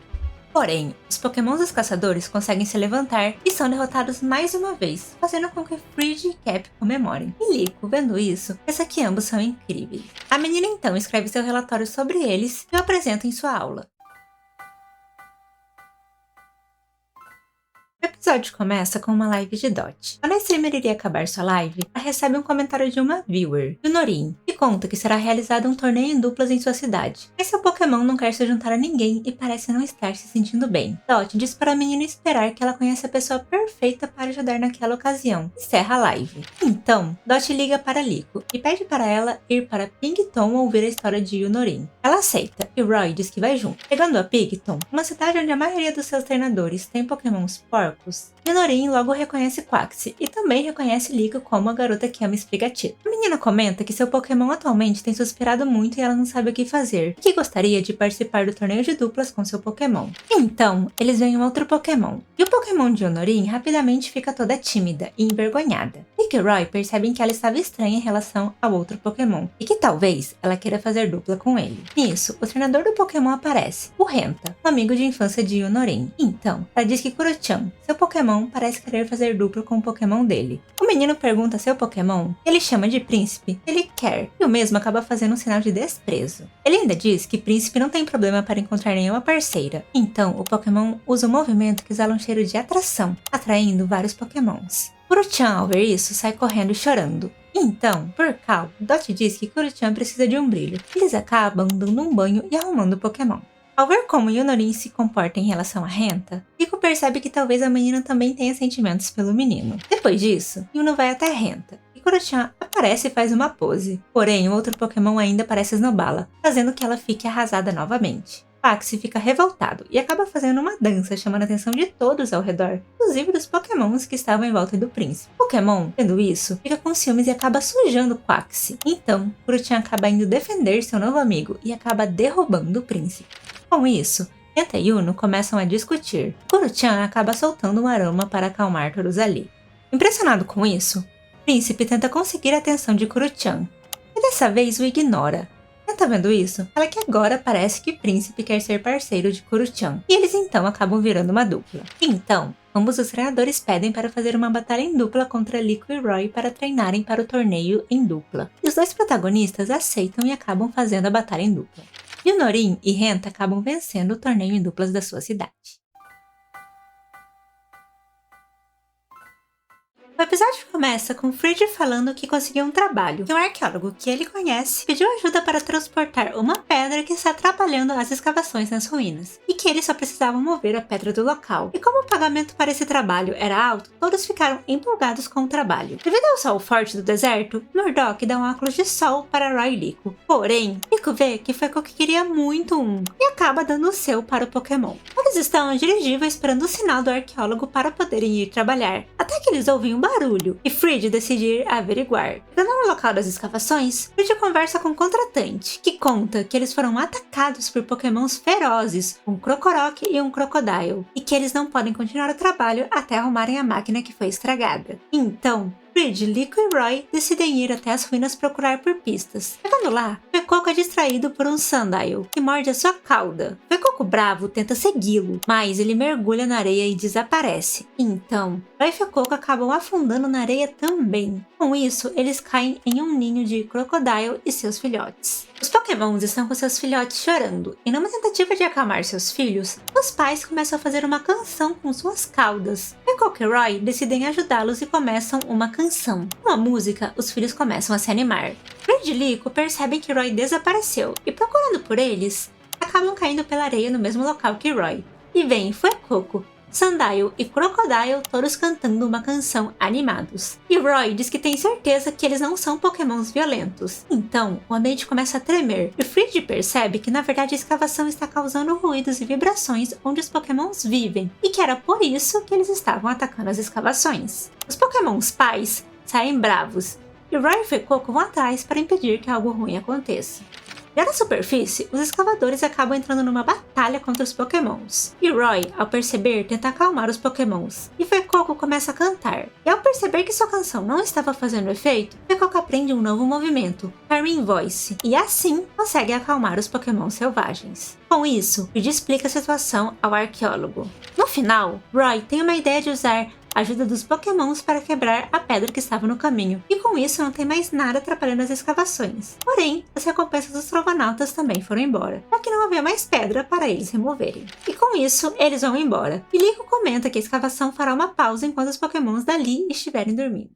Porém, os Pokémons dos caçadores conseguem se levantar e são derrotados mais uma vez, fazendo com que Fridge e Cap comemorem. E Liko, vendo isso, pensa que ambos são incríveis. A menina então escreve seu relatório sobre eles e o apresenta em sua aula. O episódio começa com uma live de Dot. Quando a streamer iria acabar sua live, ela recebe um comentário de uma viewer, Yunorin, que conta que será realizado um torneio em duplas em sua cidade. Mas seu Pokémon não quer se juntar a ninguém e parece não estar se sentindo bem. Dot diz para a menina esperar que ela conheça a pessoa perfeita para ajudar naquela ocasião. Encerra a live. Então, Dot liga para Liko e pede para ela ir para Pigton ouvir a história de Yunorin. Ela aceita e Roy diz que vai junto. Chegando a Pigton, uma cidade onde a maioria dos seus treinadores tem Pokémons porcos, Yunorin logo reconhece Quaxly e também reconhece Liko como a garota que ama esfregatina. A menina comenta que seu Pokémon atualmente tem suspirado muito e ela não sabe o que fazer, e que gostaria de participar do torneio de duplas com seu Pokémon. Então, eles veem um outro Pokémon, e o Pokémon de Yunorin rapidamente fica toda tímida e envergonhada. Liko e Roy percebem que ela estava estranha em relação ao outro Pokémon, e que talvez ela queira fazer dupla com ele. Nisso, o treinador do Pokémon aparece, o Renta, um amigo de infância de Yunorin. Então, ela diz que Kuro-chan, seu Pokémon, parece querer fazer dupla com o Pokémon dele. O menino pergunta a seu Pokémon, que ele chama de Príncipe, ele quer, e o mesmo acaba fazendo um sinal de desprezo. Ele ainda diz que Príncipe não tem problema para encontrar nenhuma parceira. Então, o Pokémon usa um movimento que exala um cheiro de atração, atraindo vários Pokémons. Kuro-chan, ao ver isso, sai correndo e chorando. Então, por calma, Dot diz que Kuro-chan precisa de um brilho. Eles acabam dando um banho e arrumando o Pokémon. Ao ver como Yunorin se comporta em relação a Renta, Liko percebe que talvez a menina também tenha sentimentos pelo menino. Depois disso, Yuno vai até Renta, e Kuro-chan aparece e faz uma pose. Porém, o outro Pokémon ainda parece esnobá-la, fazendo que ela fique arrasada novamente. Quaxly fica revoltado e acaba fazendo uma dança chamando a atenção de todos ao redor, inclusive dos Pokémons que estavam em volta do príncipe. Pokémon, vendo isso, fica com ciúmes e acaba sujando Quaxly. Então, Kuro-chan acaba indo defender seu novo amigo e acaba derrubando o príncipe. Com isso, Renta e Yuno começam a discutir. Kuro-chan acaba soltando um aroma para acalmar todos ali. Impressionado com isso, o príncipe tenta conseguir a atenção de Kuro-chan, e dessa vez o ignora. Renta vendo isso, fala que agora parece que o príncipe quer ser parceiro de Kuro-chan, e eles então acabam virando uma dupla. Então, ambos os treinadores pedem para fazer uma batalha em dupla contra Liko e Roy para treinarem para o torneio em dupla. E os dois protagonistas aceitam e acabam fazendo a batalha em dupla. Yunorin e Renta acabam vencendo o torneio em duplas da sua cidade. O episódio começa com Fridge falando que conseguiu um trabalho, que um arqueólogo que ele conhece pediu ajuda para transportar uma pedra que está atrapalhando as escavações nas ruínas, e que eles só precisavam mover a pedra do local. E como o pagamento para esse trabalho era alto, todos ficaram empolgados com o trabalho. Devido ao sol forte do deserto, Murdock dá um óculos de sol para Roy e Liko. Porém, Liko vê que foi que queria muito um, e acaba dando o seu para o Pokémon. Eles estão no dirigível esperando o sinal do arqueólogo para poderem ir trabalhar, até que eles ouvem um barulho, e Fridge decide ir averiguar. Chegando no local das escavações, Fridge conversa com o contratante, que conta que eles foram atacados por pokémons ferozes, um Krokorok e um Crocodile, e que eles não podem continuar o trabalho até arrumarem a máquina que foi estragada. Então, Fridge, Liko e Roy decidem ir até as ruínas procurar por pistas. Chegando lá, Fuecoco é distraído por um Sandile, que morde a sua cauda. Fuecoco bravo tenta segui-lo, mas ele mergulha na areia e desaparece. Então, Roy e Fuecoco acabam afundando na areia também. Com isso, eles caem em um ninho de Crocodile e seus filhotes. Os Pokémons estão com seus filhotes chorando, e numa tentativa de acalmar seus filhos, os pais começam a fazer uma canção com suas caudas. Fuecoco e Roy decidem ajudá-los e começam uma canção. Com a música, os filhos começam a se animar. Fridge e Liko percebem que Roy desapareceu, e procurando por eles, acabam caindo pela areia no mesmo local que Roy. E vem Fuecoco, Sandile e Crocodile todos cantando uma canção animados. E Roy diz que tem certeza que eles não são pokémons violentos. Então, o ambiente começa a tremer, e Fridge percebe que na verdade a escavação está causando ruídos e vibrações onde os pokémons vivem, e que era por isso que eles estavam atacando as escavações. Os pokémons pais saem bravos, e Roy e Fuecoco vão atrás para impedir que algo ruim aconteça. Já na superfície, os escavadores acabam entrando numa batalha contra os pokémons. E Roy, ao perceber, tenta acalmar os pokémons. E Fuecoco começa a cantar. E ao perceber que sua canção não estava fazendo efeito, Fuecoco aprende um novo movimento, Carrying Voice, e assim consegue acalmar os pokémons selvagens. Com isso, Fridge explica a situação ao arqueólogo. No final, Roy tem uma ideia de usar a ajuda dos pokémons para quebrar a pedra que estava no caminho, e com isso não tem mais nada atrapalhando as escavações. Porém, as recompensas dos Trovanautas também foram embora, já que não havia mais pedra para eles removerem. E com isso, eles vão embora, e Liko comenta que a escavação fará uma pausa enquanto os pokémons dali estiverem dormindo.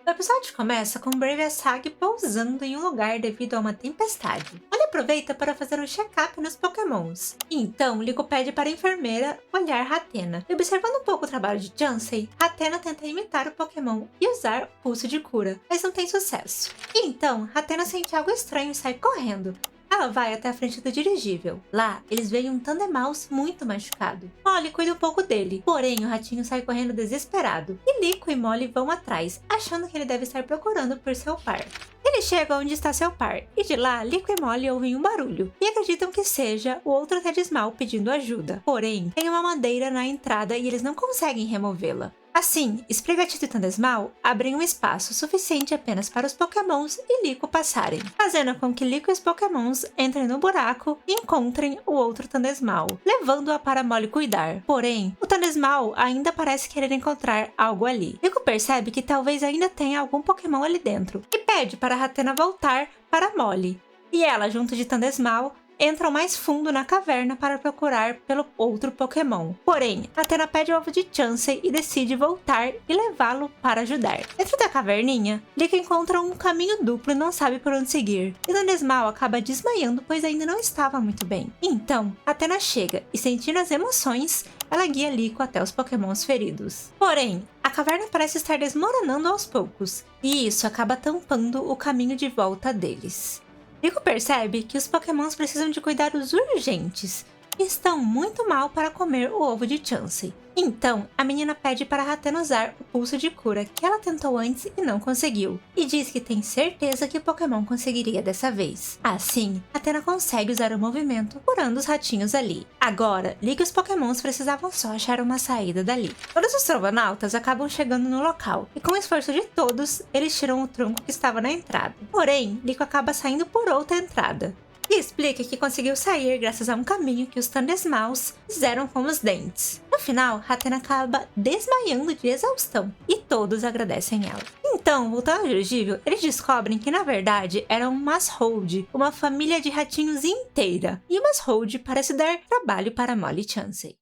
O episódio começa com Braviasag pousando em um lugar devido a uma tempestade. Ele aproveita para fazer um check-up nos pokémons. E então, Liko pede para a enfermeira olhar Hatenna. E observando um pouco o trabalho de Chansey, Hatenna tenta imitar o pokémon e usar o pulso de cura, mas não tem sucesso. E então, Hatenna sente algo estranho e sai correndo. Ela vai até a frente do dirigível. Lá, eles veem um Tandemaus muito machucado. Molly cuida um pouco dele, porém o ratinho sai correndo desesperado. E Liko e Molly vão atrás, achando que ele deve estar procurando por seu par. Eles chegam onde está seu par, e de lá, Liko e Molly ouvem um barulho, e acreditam que seja o outro Tedesmal pedindo ajuda. Porém, tem uma madeira na entrada e eles não conseguem removê-la. Assim, Sprigatito e Tandesmal abrem um espaço suficiente apenas para os pokémons e Liko passarem, fazendo com que Liko e os pokémons entrem no buraco e encontrem o outro Tandesmal, levando-a para Molly cuidar. Porém, o Tandesmal ainda parece querer encontrar algo ali. Liko percebe que talvez ainda tenha algum pokémon ali dentro, e pede para Hatenna voltar para Molly. E ela, junto de Tandesmal, entram mais fundo na caverna para procurar pelo outro Pokémon. Porém, Hatenna pede o ovo de Chansey e decide voltar e levá-lo para ajudar. Dentro da caverninha, Liko encontra um caminho duplo e não sabe por onde seguir. E Tandesmal acaba desmaiando, pois ainda não estava muito bem. Então, Hatenna chega e, sentindo as emoções, ela guia Liko até os Pokémons feridos. Porém, a caverna parece estar desmoronando aos poucos, e isso acaba tampando o caminho de volta deles. Liko percebe que os pokémons precisam de cuidados urgentes e estão muito mal para comer o ovo de Chansey. Então, a menina pede para Hatenna usar o pulso de cura que ela tentou antes e não conseguiu, e diz que tem certeza que o Pokémon conseguiria dessa vez. Assim, Hatenna consegue usar o movimento, curando os ratinhos ali. Agora, Liko e os Pokémons precisavam só achar uma saída dali. Todos os Trovanautas acabam chegando no local, e com o esforço de todos, eles tiram o tronco que estava na entrada. Porém, Liko acaba saindo por outra entrada. E explica que conseguiu sair graças a um caminho que os Tandesmals fizeram com os dentes. No final, Hatenna acaba desmaiando de exaustão, e todos agradecem ela. Então, voltando ao dirigível, eles descobrem que na verdade era um Masshold, uma família de ratinhos inteira. E o Masshold parece dar trabalho para Molly e Chansey.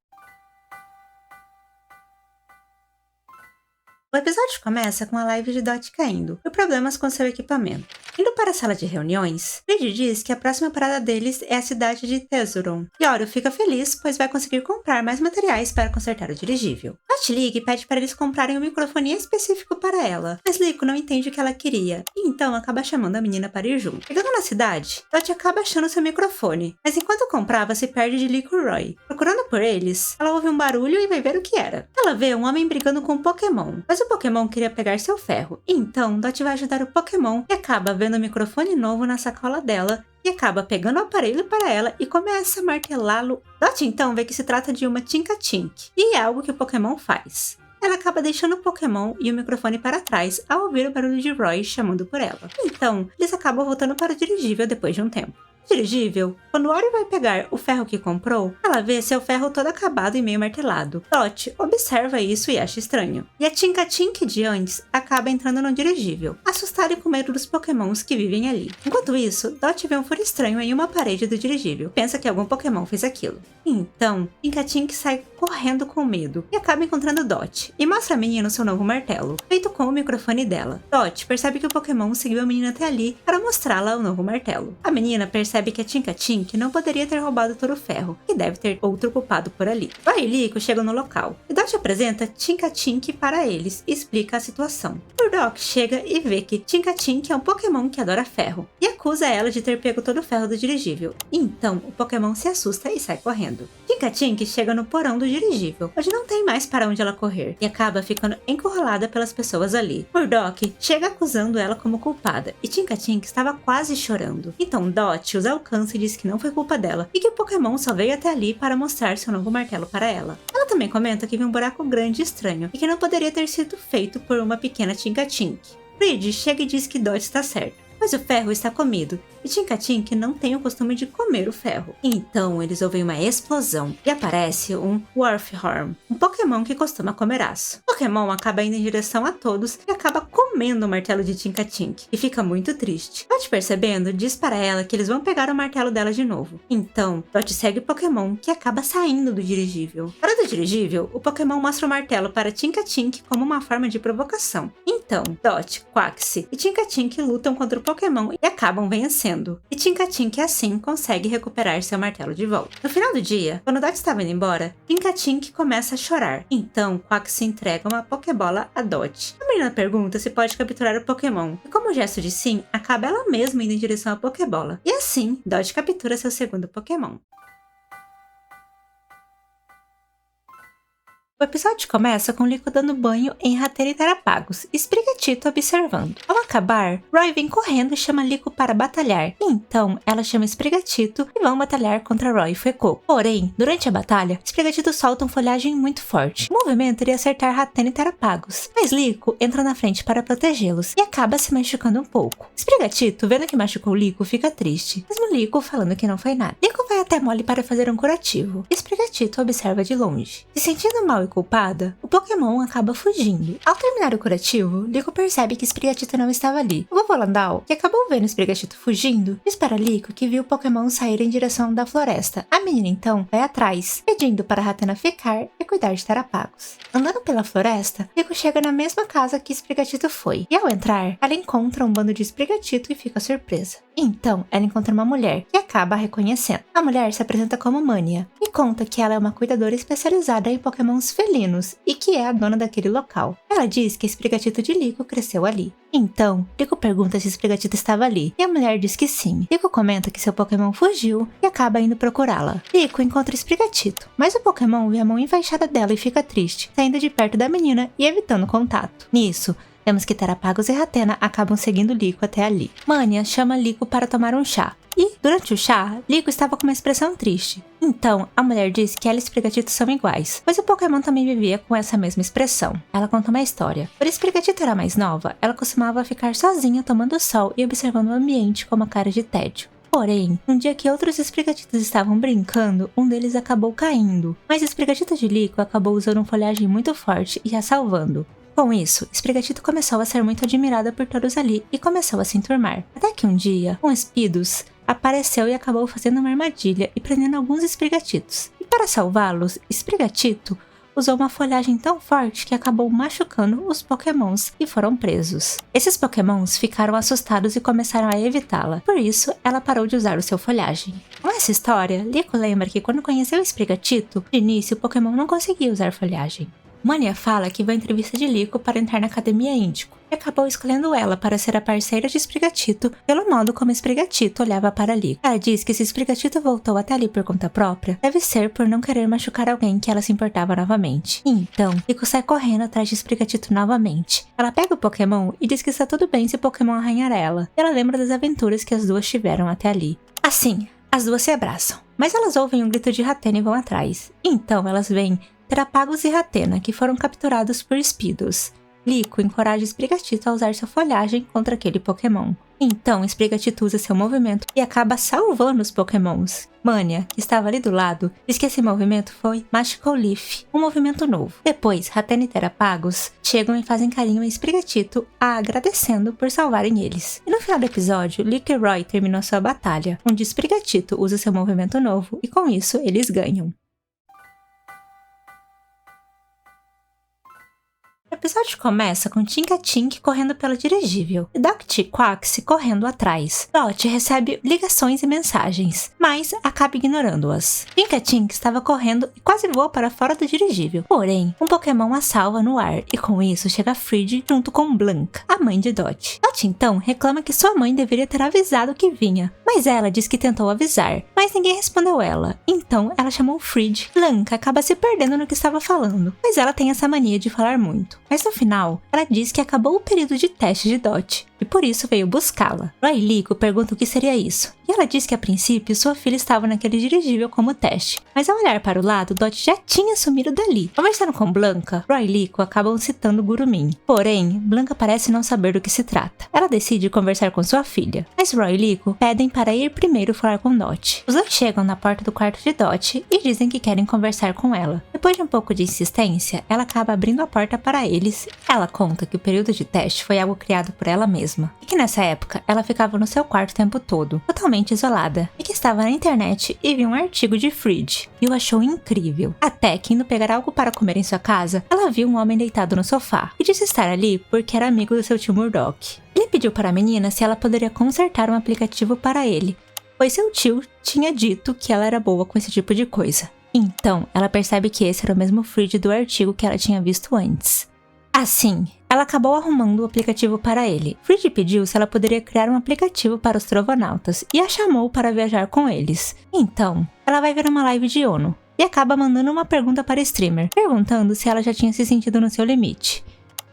O episódio começa com a live de Dot caindo, por problemas com seu equipamento. Indo para a sala de reuniões, Reed diz que a próxima parada deles é a cidade de Tezuron. Yoro fica feliz, pois vai conseguir comprar mais materiais para consertar o dirigível. Dot liga e pede para eles comprarem um microfone específico para ela, mas Liko não entende o que ela queria, e então acaba chamando a menina para ir junto. Chegando na cidade, Dot acaba achando seu microfone, mas enquanto comprava se perde de Liko e Roy. Procurando por eles, ela ouve um barulho e vai ver o que era. Ela vê um homem brigando com um Pokémon, mas o Pokémon queria pegar seu ferro, e então Dot vai ajudar o Pokémon e acaba vendo um microfone novo na sacola dela e acaba pegando o aparelho para ela e começa a martelá-lo. Dot então vê que se trata de uma Tinka-Tink, e é algo que o Pokémon faz. Ela acaba deixando o Pokémon e o microfone para trás ao ouvir o barulho de Roy chamando por ela. Então, eles acabam voltando para o dirigível depois de um tempo. Dirigível, quando Ori vai pegar o ferro que comprou, ela vê seu ferro todo acabado e meio martelado. Dot observa isso e acha estranho. E a Tinka-Tink de antes acaba entrando no dirigível, assustada e com medo dos pokémons que vivem ali. Enquanto isso, Dot vê um furo estranho em uma parede do dirigível. Pensa que algum pokémon fez aquilo. Então, Tinka-Tink sai correndo com medo e acaba encontrando Dot e mostra a menina seu novo martelo, feito com o microfone dela. Dot percebe que o pokémon seguiu a menina até ali para mostrá-la o novo martelo. A menina percebe que a Tinka-Tink não poderia ter roubado todo o ferro, e deve ter outro culpado por ali. Roy e Liko chegam no local, e Dot apresenta Tinka-Tink para eles e explica a situação. Murdock chega e vê que Tinka-Tink é um Pokémon que adora ferro, e acusa ela de ter pego todo o ferro do dirigível. Então, o Pokémon se assusta e sai correndo. Tinka-Tink chega no porão do dirigível, onde não tem mais para onde ela correr, e acaba ficando encurralada pelas pessoas ali. Murdock chega acusando ela como culpada, e Tinka-Tink estava quase chorando. Então Dot usa alcance e diz que não foi culpa dela, e que o Pokémon só veio até ali para mostrar seu novo martelo para ela. Ela também comenta que viu um buraco grande e estranho, e que não poderia ter sido feito por uma pequena Tinka-Tink. Reed chega e diz que Dot está certo, mas o ferro está comido, e Tinka-Tink não tem o costume de comer o ferro. Então eles ouvem uma explosão, e aparece um Warfhorn, um Pokémon que costuma comer aço. O Pokémon acaba indo em direção a todos e acaba comendo o martelo de Tinka-Tink, e fica muito triste. Dot, percebendo, diz para ela que eles vão pegar o martelo dela de novo. Então, Dot segue o Pokémon, que acaba saindo do dirigível. Fora do dirigível, o Pokémon mostra o martelo para Tinka-Tink como uma forma de provocação. Então, Dot, Quaxly e Tinka-Tink lutam contra o Pokémon e acabam vencendo. E Tinka-Tink assim consegue recuperar seu martelo de volta. No final do dia, quando Dot estava indo embora, Tinka-Tink começa a chorar. Então, Quaxly entrega uma Pokébola a Dot. A menina pergunta se pode capturar o Pokémon, e como gesto de sim, acaba ela mesma indo em direção à Pokébola. E assim, Dot captura seu segundo Pokémon. O episódio começa com Liko dando banho em Hatena e Tarapagos, e Sprigatito observando. Ao acabar, Roy vem correndo e chama Liko para batalhar. E então, ela chama Sprigatito e vão batalhar contra Roy e Fuecoco. Porém, durante a batalha, Sprigatito solta uma folhagem muito forte. O movimento iria acertar Hatena e Tarapagos, mas Liko entra na frente para protegê-los e acaba se machucando um pouco. Sprigatito, vendo que machucou Liko, fica triste, mesmo Liko falando que não foi nada. Liko vai até Molly para fazer um curativo, e Sprigatito observa de longe. Se sentindo mal e culpada, o Pokémon acaba fugindo. Ao terminar o curativo, Liko percebe que Sprigatito não estava ali. O vovô Landau, que acabou vendo Sprigatito fugindo, diz para Liko que viu o Pokémon sair em direção da floresta. A menina então vai atrás, pedindo para Hatena ficar e cuidar de Tarapagos. Andando pela floresta, Liko chega na mesma casa que Sprigatito foi, e ao entrar, ela encontra um bando de Sprigatito e fica surpresa. Então, ela encontra uma mulher, que acaba a reconhecendo. A mulher se apresenta como Mania, e conta que ela é uma cuidadora especializada em Pokémons felinos, e que é a dona daquele local. Ela diz que a Sprigatito de Liko cresceu ali. Então, Liko pergunta se Sprigatito estava ali, e a mulher diz que sim. Liko comenta que seu Pokémon fugiu, e acaba indo procurá-la. Liko encontra Sprigatito, mas o Pokémon vê a mão enfaixada dela e fica triste, saindo de perto da menina e evitando contato. Nisso, vemos que Tarapagos e Hatena acabam seguindo Liko até ali. Mania chama Liko para tomar um chá. E, durante o chá, Liko estava com uma expressão triste. Então, a mulher diz que ela e Sprigatito são iguais, pois o Pokémon também vivia com essa mesma expressão. Ela conta uma história. Por Sprigatito era mais nova, ela costumava ficar sozinha tomando sol e observando o ambiente com uma cara de tédio. Porém, um dia que outros Sprigatitos estavam brincando, um deles acabou caindo, mas Sprigatito de Liko acabou usando uma folhagem muito forte e a salvando. Com isso, Sprigatito começou a ser muito admirada por todos ali e começou a se enturmar. Até que um dia, um Spidus apareceu e acabou fazendo uma armadilha e prendendo alguns Sprigatitos. E para salvá-los, Sprigatito usou uma folhagem tão forte que acabou machucando os pokémons e foram presos. Esses pokémons ficaram assustados e começaram a evitá-la, por isso ela parou de usar o seu folhagem. Com essa história, Liko lembra que quando conheceu Sprigatito, de início o pokémon não conseguia usar folhagem. Mania fala que vai à entrevista de Liko para entrar na Academia Índico e acabou escolhendo ela para ser a parceira de Sprigatito pelo modo como Sprigatito olhava para Liko. Ela diz que se Sprigatito voltou até ali por conta própria, deve ser por não querer machucar alguém que ela se importava novamente. E então, Liko sai correndo atrás de Sprigatito novamente. Ela pega o Pokémon e diz que está tudo bem se o Pokémon arranhar ela. Ela lembra das aventuras que as duas tiveram até ali. Assim, as duas se abraçam, mas elas ouvem um grito de Ratena e vão atrás. Então elas veem Terapagos e Ratena, que foram capturados por Spearows. Liko encoraja Sprigatito a usar sua folhagem contra aquele Pokémon. Então Sprigatito usa seu movimento e acaba salvando os Pokémons. Mania, que estava ali do lado, diz que esse movimento foi Magical Leaf, um movimento novo. Depois, Ratena e Terapagos chegam e fazem carinho a Sprigatito, agradecendo por salvarem eles. E no final do episódio, Liko e Roy terminam sua batalha, onde Sprigatito usa seu movimento novo e com isso eles ganham. O episódio começa com Tinka-Tink correndo pela dirigível e Doctor Quaxly correndo atrás. Dot recebe ligações e mensagens, mas acaba ignorando-as. Tinka-Tink estava correndo e quase voa para fora do dirigível. Porém, um Pokémon a salva no ar e com isso chega Fridge junto com Blanca, a mãe de Dot. Dot então reclama que sua mãe deveria ter avisado que vinha, mas ela diz que tentou avisar, mas ninguém respondeu ela. Então ela chamou Fridge. Blanca acaba se perdendo no que estava falando, mas ela tem essa mania de falar muito. Mas no final, ela diz que acabou o período de teste de Dot e por isso veio buscá-la. Roy e Liko pergunta o que seria isso, e ela diz que a princípio sua filha estava naquele dirigível como teste, mas ao olhar para o lado, Dot já tinha sumido dali. Conversando com Blanca, Roy e Liko acabam citando Gurumin. Porém, Blanca parece não saber do que se trata. Ela decide conversar com sua filha, mas Roy e Liko pedem para ir primeiro falar com Dot. Os dois chegam na porta do quarto de Dot e dizem que querem conversar com ela. Depois de um pouco de insistência, ela acaba abrindo a porta para eles. Ela conta que o período de teste foi algo criado por ela mesma, e que nessa época ela ficava no seu quarto o tempo todo, totalmente isolada, e que estava na internet e viu um artigo de Fridge, e o achou incrível. Até que indo pegar algo para comer em sua casa, ela viu um homem deitado no sofá, e disse estar ali porque era amigo do seu tio Murdoch. Ele pediu para a menina se ela poderia consertar um aplicativo para ele, pois seu tio tinha dito que ela era boa com esse tipo de coisa. Então, ela percebe que esse era o mesmo Fridge do artigo que ela tinha visto antes. Assim, ela acabou arrumando o aplicativo para ele. Fridge pediu se ela poderia criar um aplicativo para os Trovonautas e a chamou para viajar com eles. Então, ela vai ver uma live de Ono e acaba mandando uma pergunta para a streamer, perguntando se ela já tinha se sentido no seu limite.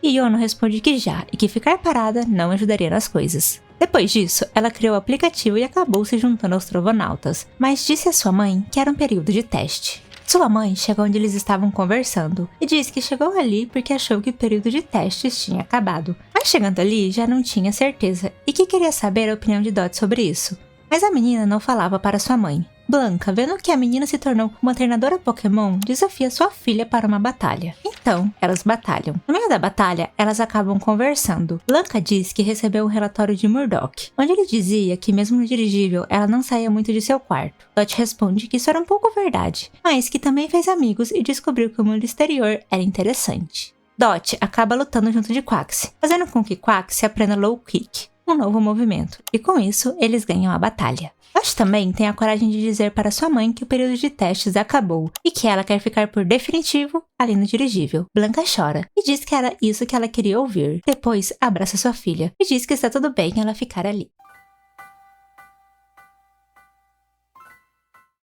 E Ono responde que já, e que ficar parada não ajudaria nas coisas. Depois disso, ela criou o aplicativo e acabou se juntando aos Trovonautas, mas disse à sua mãe que era um período de teste. Sua mãe chegou onde eles estavam conversando e disse que chegou ali porque achou que o período de testes tinha acabado. Mas chegando ali já não tinha certeza e que queria saber a opinião de Dot sobre isso. Mas a menina não falava para sua mãe. Blanca, vendo que a menina se tornou uma treinadora Pokémon, desafia sua filha para uma batalha. Então, elas batalham. No meio da batalha, elas acabam conversando. Blanca diz que recebeu um relatório de Murdoch, onde ele dizia que mesmo no dirigível, ela não saía muito de seu quarto. Dot responde que isso era um pouco verdade, mas que também fez amigos e descobriu que o mundo exterior era interessante. Dot acaba lutando junto de Quaxly, fazendo com que Quaxly aprenda Low Kick, um novo movimento, e com isso, eles ganham a batalha. Dot também tem a coragem de dizer para sua mãe que o período de testes acabou e que ela quer ficar por definitivo ali no dirigível. Blanca chora e diz que era isso que ela queria ouvir. Depois, abraça sua filha e diz que está tudo bem ela ficar ali.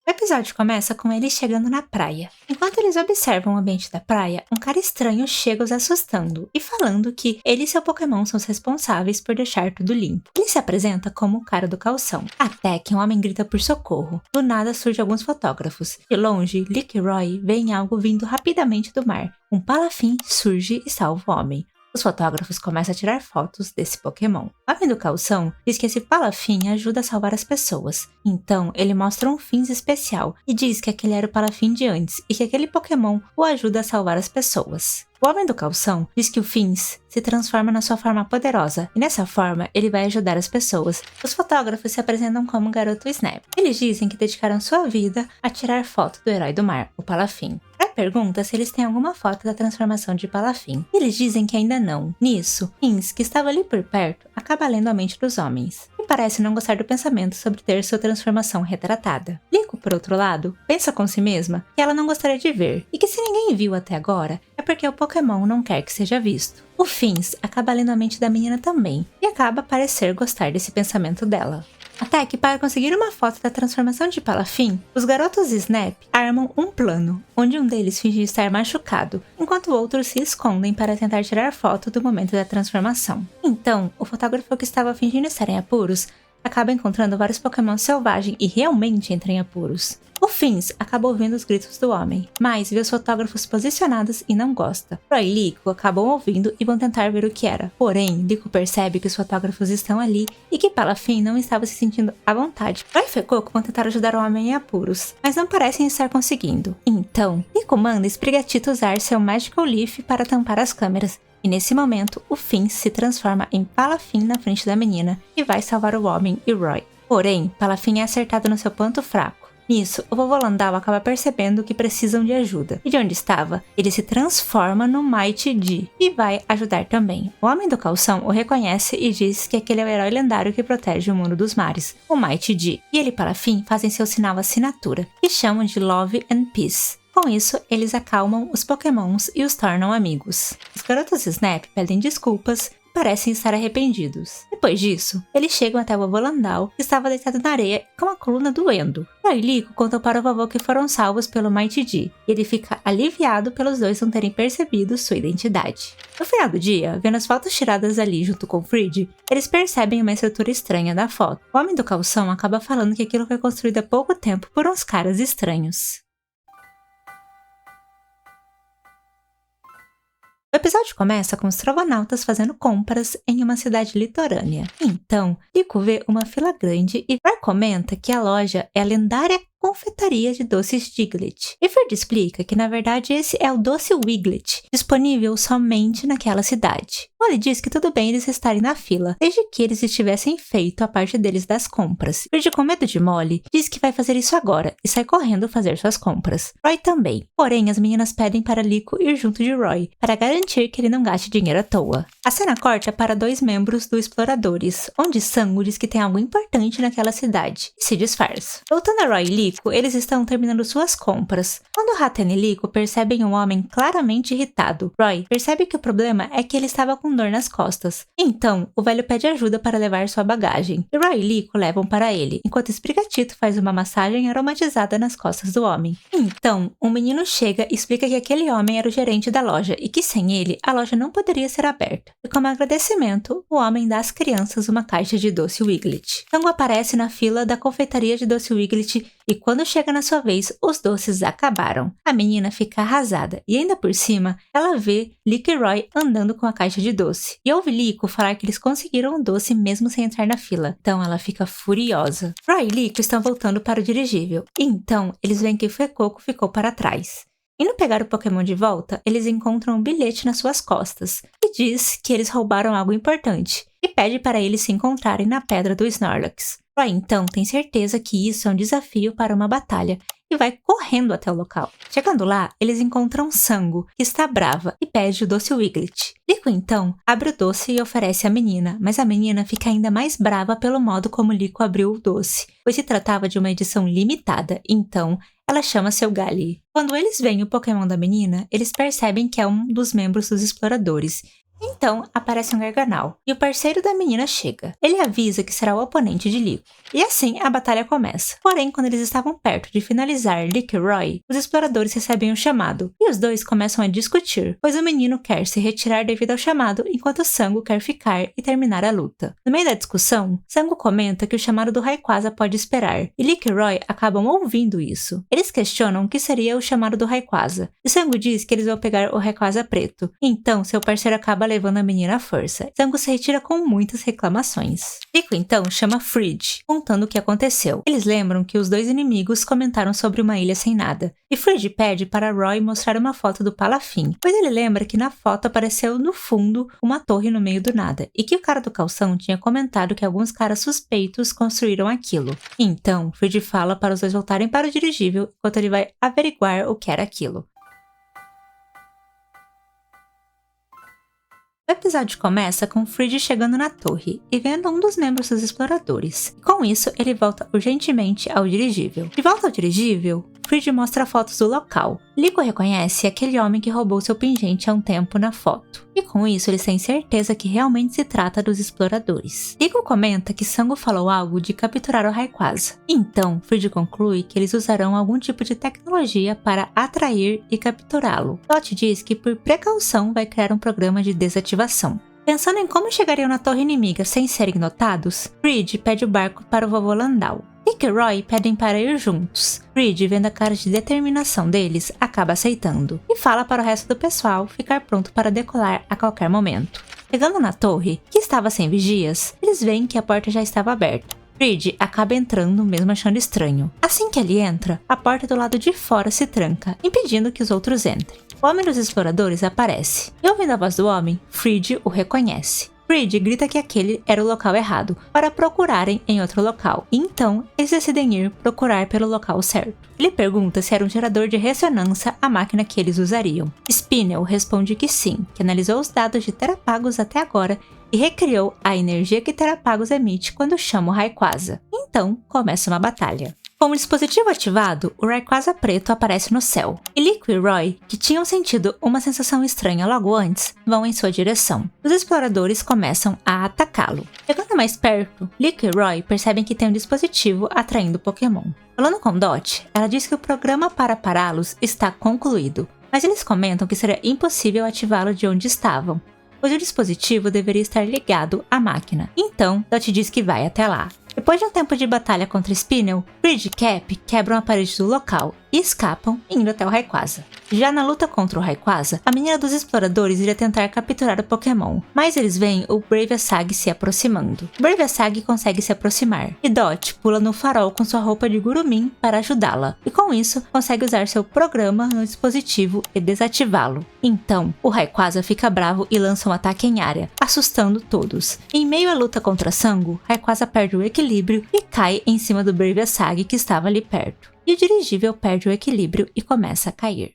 O episódio começa com eles chegando na praia. Enquanto eles observam o ambiente da praia, um cara estranho chega os assustando e falando que ele e seu Pokémon são os responsáveis por deixar tudo limpo. Ele se apresenta como o cara do calção, até que um homem grita por socorro. Do nada surgem alguns fotógrafos. De longe, Liko e Roy veem algo vindo rapidamente do mar. Um Palafin surge e salva o homem. Os fotógrafos começam a tirar fotos desse Pokémon. O homem do calção diz que esse Palafin ajuda a salvar as pessoas. Então, ele mostra um Fins especial e diz que aquele era o Palafin de antes e que aquele Pokémon o ajuda a salvar as pessoas. O homem do calção diz que o Fins se transforma na sua forma poderosa, e nessa forma ele vai ajudar as pessoas. Os fotógrafos se apresentam como Garoto Snap. Eles dizem que dedicaram sua vida a tirar foto do herói do mar, o Palafin. Roy pergunta se eles têm alguma foto da transformação de Palafin. Eles dizem que ainda não. Nisso, Hinz, que estava ali por perto, acaba lendo a mente dos homens. E parece não gostar do pensamento sobre ter sua transformação retratada. Liko, por outro lado, pensa com si mesma que ela não gostaria de ver, e que se ninguém viu até agora, é porque o Pokémon não quer que seja visto. O Fins acaba lendo a mente da menina também, e acaba a parecer gostar desse pensamento dela. Até que, para conseguir uma foto da transformação de Palafin, os garotos Snap armam um plano, onde um deles finge estar machucado, enquanto outros se escondem para tentar tirar foto do momento da transformação. Então, o fotógrafo que estava fingindo estar em apuros acaba encontrando vários Pokémon selvagens e realmente entra em apuros. O Fins acaba ouvindo os gritos do homem, mas vê os fotógrafos posicionados e não gosta. Roy e Liko acabam ouvindo e vão tentar ver o que era. Porém, Liko percebe que os fotógrafos estão ali e que Palafin não estava se sentindo à vontade. Roy e Fuecoco vão tentar ajudar o homem em apuros, mas não parecem estar conseguindo. Então, Liko manda Sprigatito usar seu Magical Leaf para tampar as câmeras. E nesse momento, o Fins se transforma em Palafin na frente da menina e vai salvar o homem e Roy. Porém, Palafin é acertado no seu ponto fraco. Nisso, o vovô Landau acaba percebendo que precisam de ajuda. E de onde estava, ele se transforma no Mighty D e vai ajudar também. O Homem do Calção o reconhece e diz que aquele é o herói lendário que protege o mundo dos mares, o Mighty D. E ele e Palafin fazem seu sinal assinatura, que chamam de Love and Peace. Com isso, eles acalmam os Pokémons e os tornam amigos. Os garotos Snap pedem desculpas e parecem estar arrependidos. Depois disso, eles chegam até o vovô Landau, que estava deitado na areia com a coluna doendo. Roy e Liko contam para o vovô que foram salvos pelo Mighty D, e ele fica aliviado pelos dois não terem percebido sua identidade. No final do dia, vendo as fotos tiradas ali junto com Fried, eles percebem uma estrutura estranha da foto. O Homem do Calção acaba falando que aquilo foi construído há pouco tempo por uns caras estranhos. O episódio começa com os trogonautas fazendo compras em uma cidade litorânea. Então, Liko vê uma fila grande e Roy comenta que a loja é a lendária confeitaria de doces Diglett. E Fred explica que na verdade esse é o doce Wiglet, disponível somente naquela cidade. Molly diz que tudo bem eles estarem na fila, desde que eles estivessem feito a parte deles das compras. Fred, com medo de Molly, diz que vai fazer isso agora e sai correndo fazer suas compras. Roy também. Porém, as meninas pedem para Liko ir junto de Roy, para garantir que ele não gaste dinheiro à toa. A cena corta para dois membros do Exploradores, onde Sango diz que tem algo importante naquela cidade e se disfarça. Voltando a Roy e Liko, eles estão terminando suas compras. Quando Haten e Liko percebem um homem claramente irritado, Roy percebe que o problema é que ele estava com dor nas costas. Então, o velho pede ajuda para levar sua bagagem, e Roy e Liko levam para ele, enquanto Sprigatito faz uma massagem aromatizada nas costas do homem. Então, um menino chega e explica que aquele homem era o gerente da loja e que sem ele, a loja não poderia ser aberta. E como agradecimento, o homem dá às crianças uma caixa de doce Wiglet. Tango aparece na fila da confeitaria de doce Wiglet e quando chega na sua vez, os doces acabaram. A menina fica arrasada e ainda por cima, ela vê Liko e Roy andando com a caixa de doce. E ouve Liko falar que eles conseguiram o doce mesmo sem entrar na fila. Então ela fica furiosa. Roy e Liko estão voltando para o dirigível. E então, eles veem que Fuecoco ficou para trás. Indo pegar o Pokémon de volta, eles encontram um bilhete nas suas costas, que diz que eles roubaram algo importante, e pede para eles se encontrarem na pedra do Snorlax. Roy então tem certeza que isso é um desafio para uma batalha, e vai correndo até o local. Chegando lá, eles encontram Sango, que está brava, e pede o doce Wiglet. Liko então abre o doce e oferece à menina, mas a menina fica ainda mais brava pelo modo como Liko abriu o doce, pois se tratava de uma edição limitada, então ela chama seu Gali. Quando eles veem o Pokémon da menina, eles percebem que é um dos membros dos Exploradores. Então, aparece um Garganal, e o parceiro da menina chega. Ele avisa que será o oponente de Liko. E assim, a batalha começa. Porém, quando eles estavam perto de finalizar Liko e Roy, os exploradores recebem um chamado, e os dois começam a discutir, pois o menino quer se retirar devido ao chamado, enquanto Sango quer ficar e terminar a luta. No meio da discussão, Sango comenta que o chamado do Rayquaza pode esperar, e Liko e Roy acabam ouvindo isso. Eles questionam o que seria o chamado do Rayquaza, e Sango diz que eles vão pegar o Rayquaza preto. Então, seu parceiro acaba levando a menina à força. Zango se retira com muitas reclamações. Liko então chama Fridge, contando o que aconteceu. Eles lembram que os dois inimigos comentaram sobre uma ilha sem nada, e Fridge pede para Roy mostrar uma foto do Palafin, pois ele lembra que na foto apareceu no fundo uma torre no meio do nada, e que o cara do calção tinha comentado que alguns caras suspeitos construíram aquilo. Então, Fridge fala para os dois voltarem para o dirigível, enquanto ele vai averiguar o que era aquilo. O episódio começa com Fridge chegando na torre e vendo um dos membros dos exploradores. Com isso, ele volta urgentemente ao dirigível. De volta ao dirigível, Fridge mostra fotos do local. Liko reconhece aquele homem que roubou seu pingente há um tempo na foto. E com isso, eles têm certeza que realmente se trata dos exploradores. Liko comenta que Sango falou algo de capturar o Rayquaza. Então, Fridge conclui que eles usarão algum tipo de tecnologia para atrair e capturá-lo. Dot diz que por precaução vai criar um programa de desativação. Pensando em como chegariam na torre inimiga sem serem notados, Fridge pede o barco para o vovô Landau. Nick e Roy pedem para ir juntos. Fridge, vendo a cara de determinação deles, acaba aceitando e fala para o resto do pessoal ficar pronto para decolar a qualquer momento. Chegando na torre, que estava sem vigias, eles veem que a porta já estava aberta. Fridge acaba entrando mesmo achando estranho. Assim que ele entra, a porta do lado de fora se tranca, impedindo que os outros entrem. O homem dos exploradores aparece, e ouvindo a voz do homem, Fridge o reconhece. Fridge grita que aquele era o local errado, para procurarem em outro local, e então eles decidem ir procurar pelo local certo. Ele pergunta se era um gerador de ressonância a máquina que eles usariam. Spinel responde que sim, que analisou os dados de Terapagos até agora e recriou a energia que Terapagos emite quando chama o Rayquaza. Então começa uma batalha. Com o dispositivo ativado, o Rayquaza preto aparece no céu, e Liko e Roy, que tinham sentido uma sensação estranha logo antes, vão em sua direção. Os exploradores começam a atacá-lo. Chegando mais perto, Liko e Roy percebem que tem um dispositivo atraindo Pokémon. Falando com Dot, ela diz que o programa para pará-los está concluído, mas eles comentam que seria impossível ativá-lo de onde estavam, pois o dispositivo deveria estar ligado à máquina. Então, Dot diz que vai até lá. Depois de um tempo de batalha contra Spinel, Fridge e Cap quebram a parede do local e escapam, indo até o Rayquaza. Já na luta contra o Rayquaza, a menina dos exploradores iria tentar capturar o Pokémon, mas eles veem o Bravesag se aproximando. Bravesag consegue se aproximar, e Dot pula no farol com sua roupa de Gurumin para ajudá-la, e com isso consegue usar seu programa no dispositivo e desativá-lo. Então, o Rayquaza fica bravo e lança um ataque em área, assustando todos. Em meio à luta contra Sango, Rayquaza perde o equilíbrio e cai em cima do Bravesag que estava ali perto. E o dirigível perde o equilíbrio e começa a cair.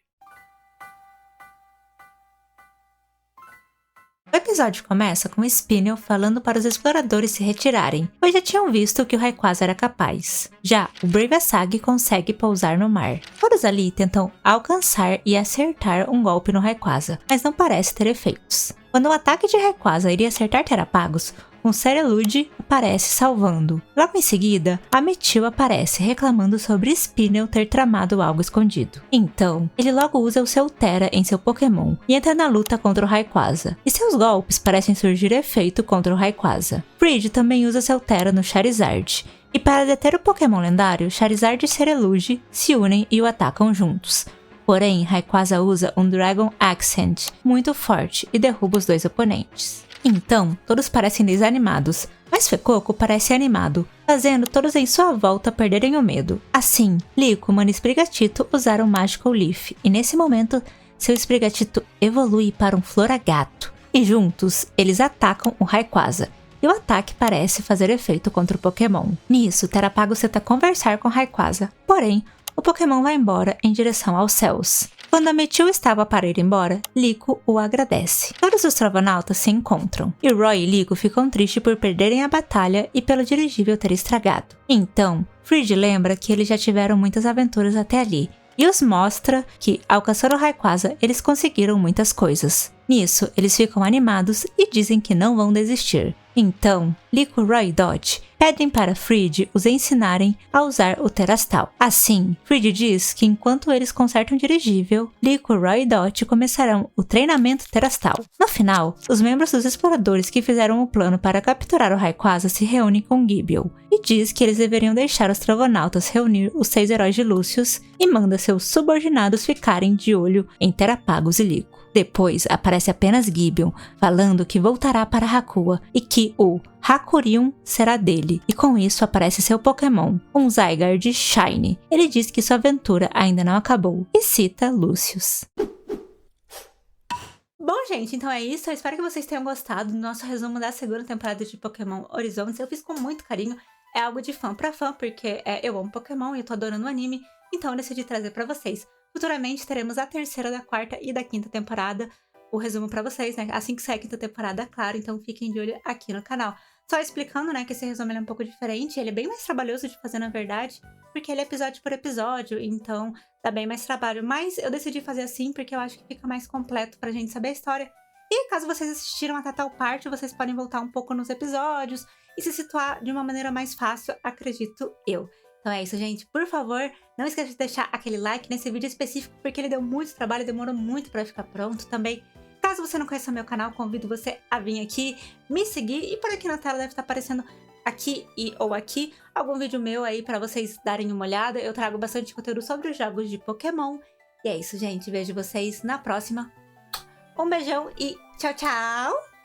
O episódio começa com Spinel falando para os exploradores se retirarem, pois já tinham visto o que o Rayquaza era capaz. Já o Bravesag consegue pousar no mar. Todos ali tentam alcançar e acertar um golpe no Rayquaza, mas não parece ter efeitos. Quando o ataque de Rayquaza iria acertar Terapagos, um Cerelude aparece salvando. Logo em seguida, a Metil aparece reclamando sobre Spinel ter tramado algo escondido. Então, ele logo usa o seu Tera em seu Pokémon e entra na luta contra o Rayquaza. E seus golpes parecem surgir efeito contra o Rayquaza. Fridge também usa seu Tera no Charizard. E para deter o Pokémon lendário, Charizard e Cerelude se unem e o atacam juntos. Porém, Rayquaza usa um Dragon Accent muito forte e derruba os dois oponentes. Então, todos parecem desanimados, mas Fuecoco parece animado, fazendo todos em sua volta perderem o medo. Assim, Liko manda Sprigatito usar um Magical Leaf, e nesse momento, seu Sprigatito evolui para um Floragato. E juntos, eles atacam o Rayquaza, e o ataque parece fazer efeito contra o Pokémon. Nisso, Terapagos tenta conversar com Rayquaza, porém, o Pokémon vai embora em direção aos céus. Quando a Metil estava para ir embora, Liko o agradece. Todos os Trovanautas se encontram, e Roy e Liko ficam tristes por perderem a batalha e pelo dirigível ter estragado. Então, Fridge lembra que eles já tiveram muitas aventuras até ali, e os mostra que, alcançando o Rayquaza, eles conseguiram muitas coisas. Nisso, eles ficam animados e dizem que não vão desistir. Então, Liko, Roy e Dot pedem para Fridge os ensinarem a usar o Terastal. Assim, Fridge diz que enquanto eles consertam o dirigível, Liko, Roy e Dot começarão o treinamento Terastal. No final, os membros dos exploradores que fizeram o plano para capturar o Rayquaza se reúnem com Gible e diz que eles deveriam deixar os Trovanautas reunir os 6 heróis de Lúcius e manda seus subordinados ficarem de olho em Terapagos e Liko. Depois aparece apenas Gibeon, falando que voltará para Hakua e que o Hakurium será dele. E com isso aparece seu Pokémon, um Zygarde Shiny. Ele diz que sua aventura ainda não acabou e cita Lucius. Bom, gente, então é isso. Eu espero que vocês tenham gostado do nosso resumo da segunda temporada de Pokémon Horizontes. Eu fiz com muito carinho. É algo de fã pra fã, porque eu amo Pokémon e eu tô adorando o anime. Então eu decidi trazer pra vocês. Futuramente teremos a terceira, da quarta e da quinta temporada. O resumo pra vocês, né? Assim que sair a quinta temporada, claro. Então fiquem de olho aqui no canal. Só explicando, né, que esse resumo ele é um pouco diferente. Ele é bem mais trabalhoso de fazer, na verdade. Porque ele é episódio por episódio, então dá bem mais trabalho. Mas eu decidi fazer assim porque eu acho que fica mais completo pra gente saber a história. E caso vocês assistiram até tal parte, vocês podem voltar um pouco nos episódios e se situar de uma maneira mais fácil, acredito eu. Então é isso, gente. Por favor, não esqueça de deixar aquele like nesse vídeo específico, porque ele deu muito trabalho, demorou muito pra ficar pronto também. Caso você não conheça o meu canal, convido você a vir aqui, me seguir, e por aqui na tela deve estar aparecendo aqui ou aqui algum vídeo meu aí pra vocês darem uma olhada. Eu trago bastante conteúdo sobre os jogos de Pokémon. E é isso, gente. Vejo vocês na próxima. Um beijão e tchau, tchau!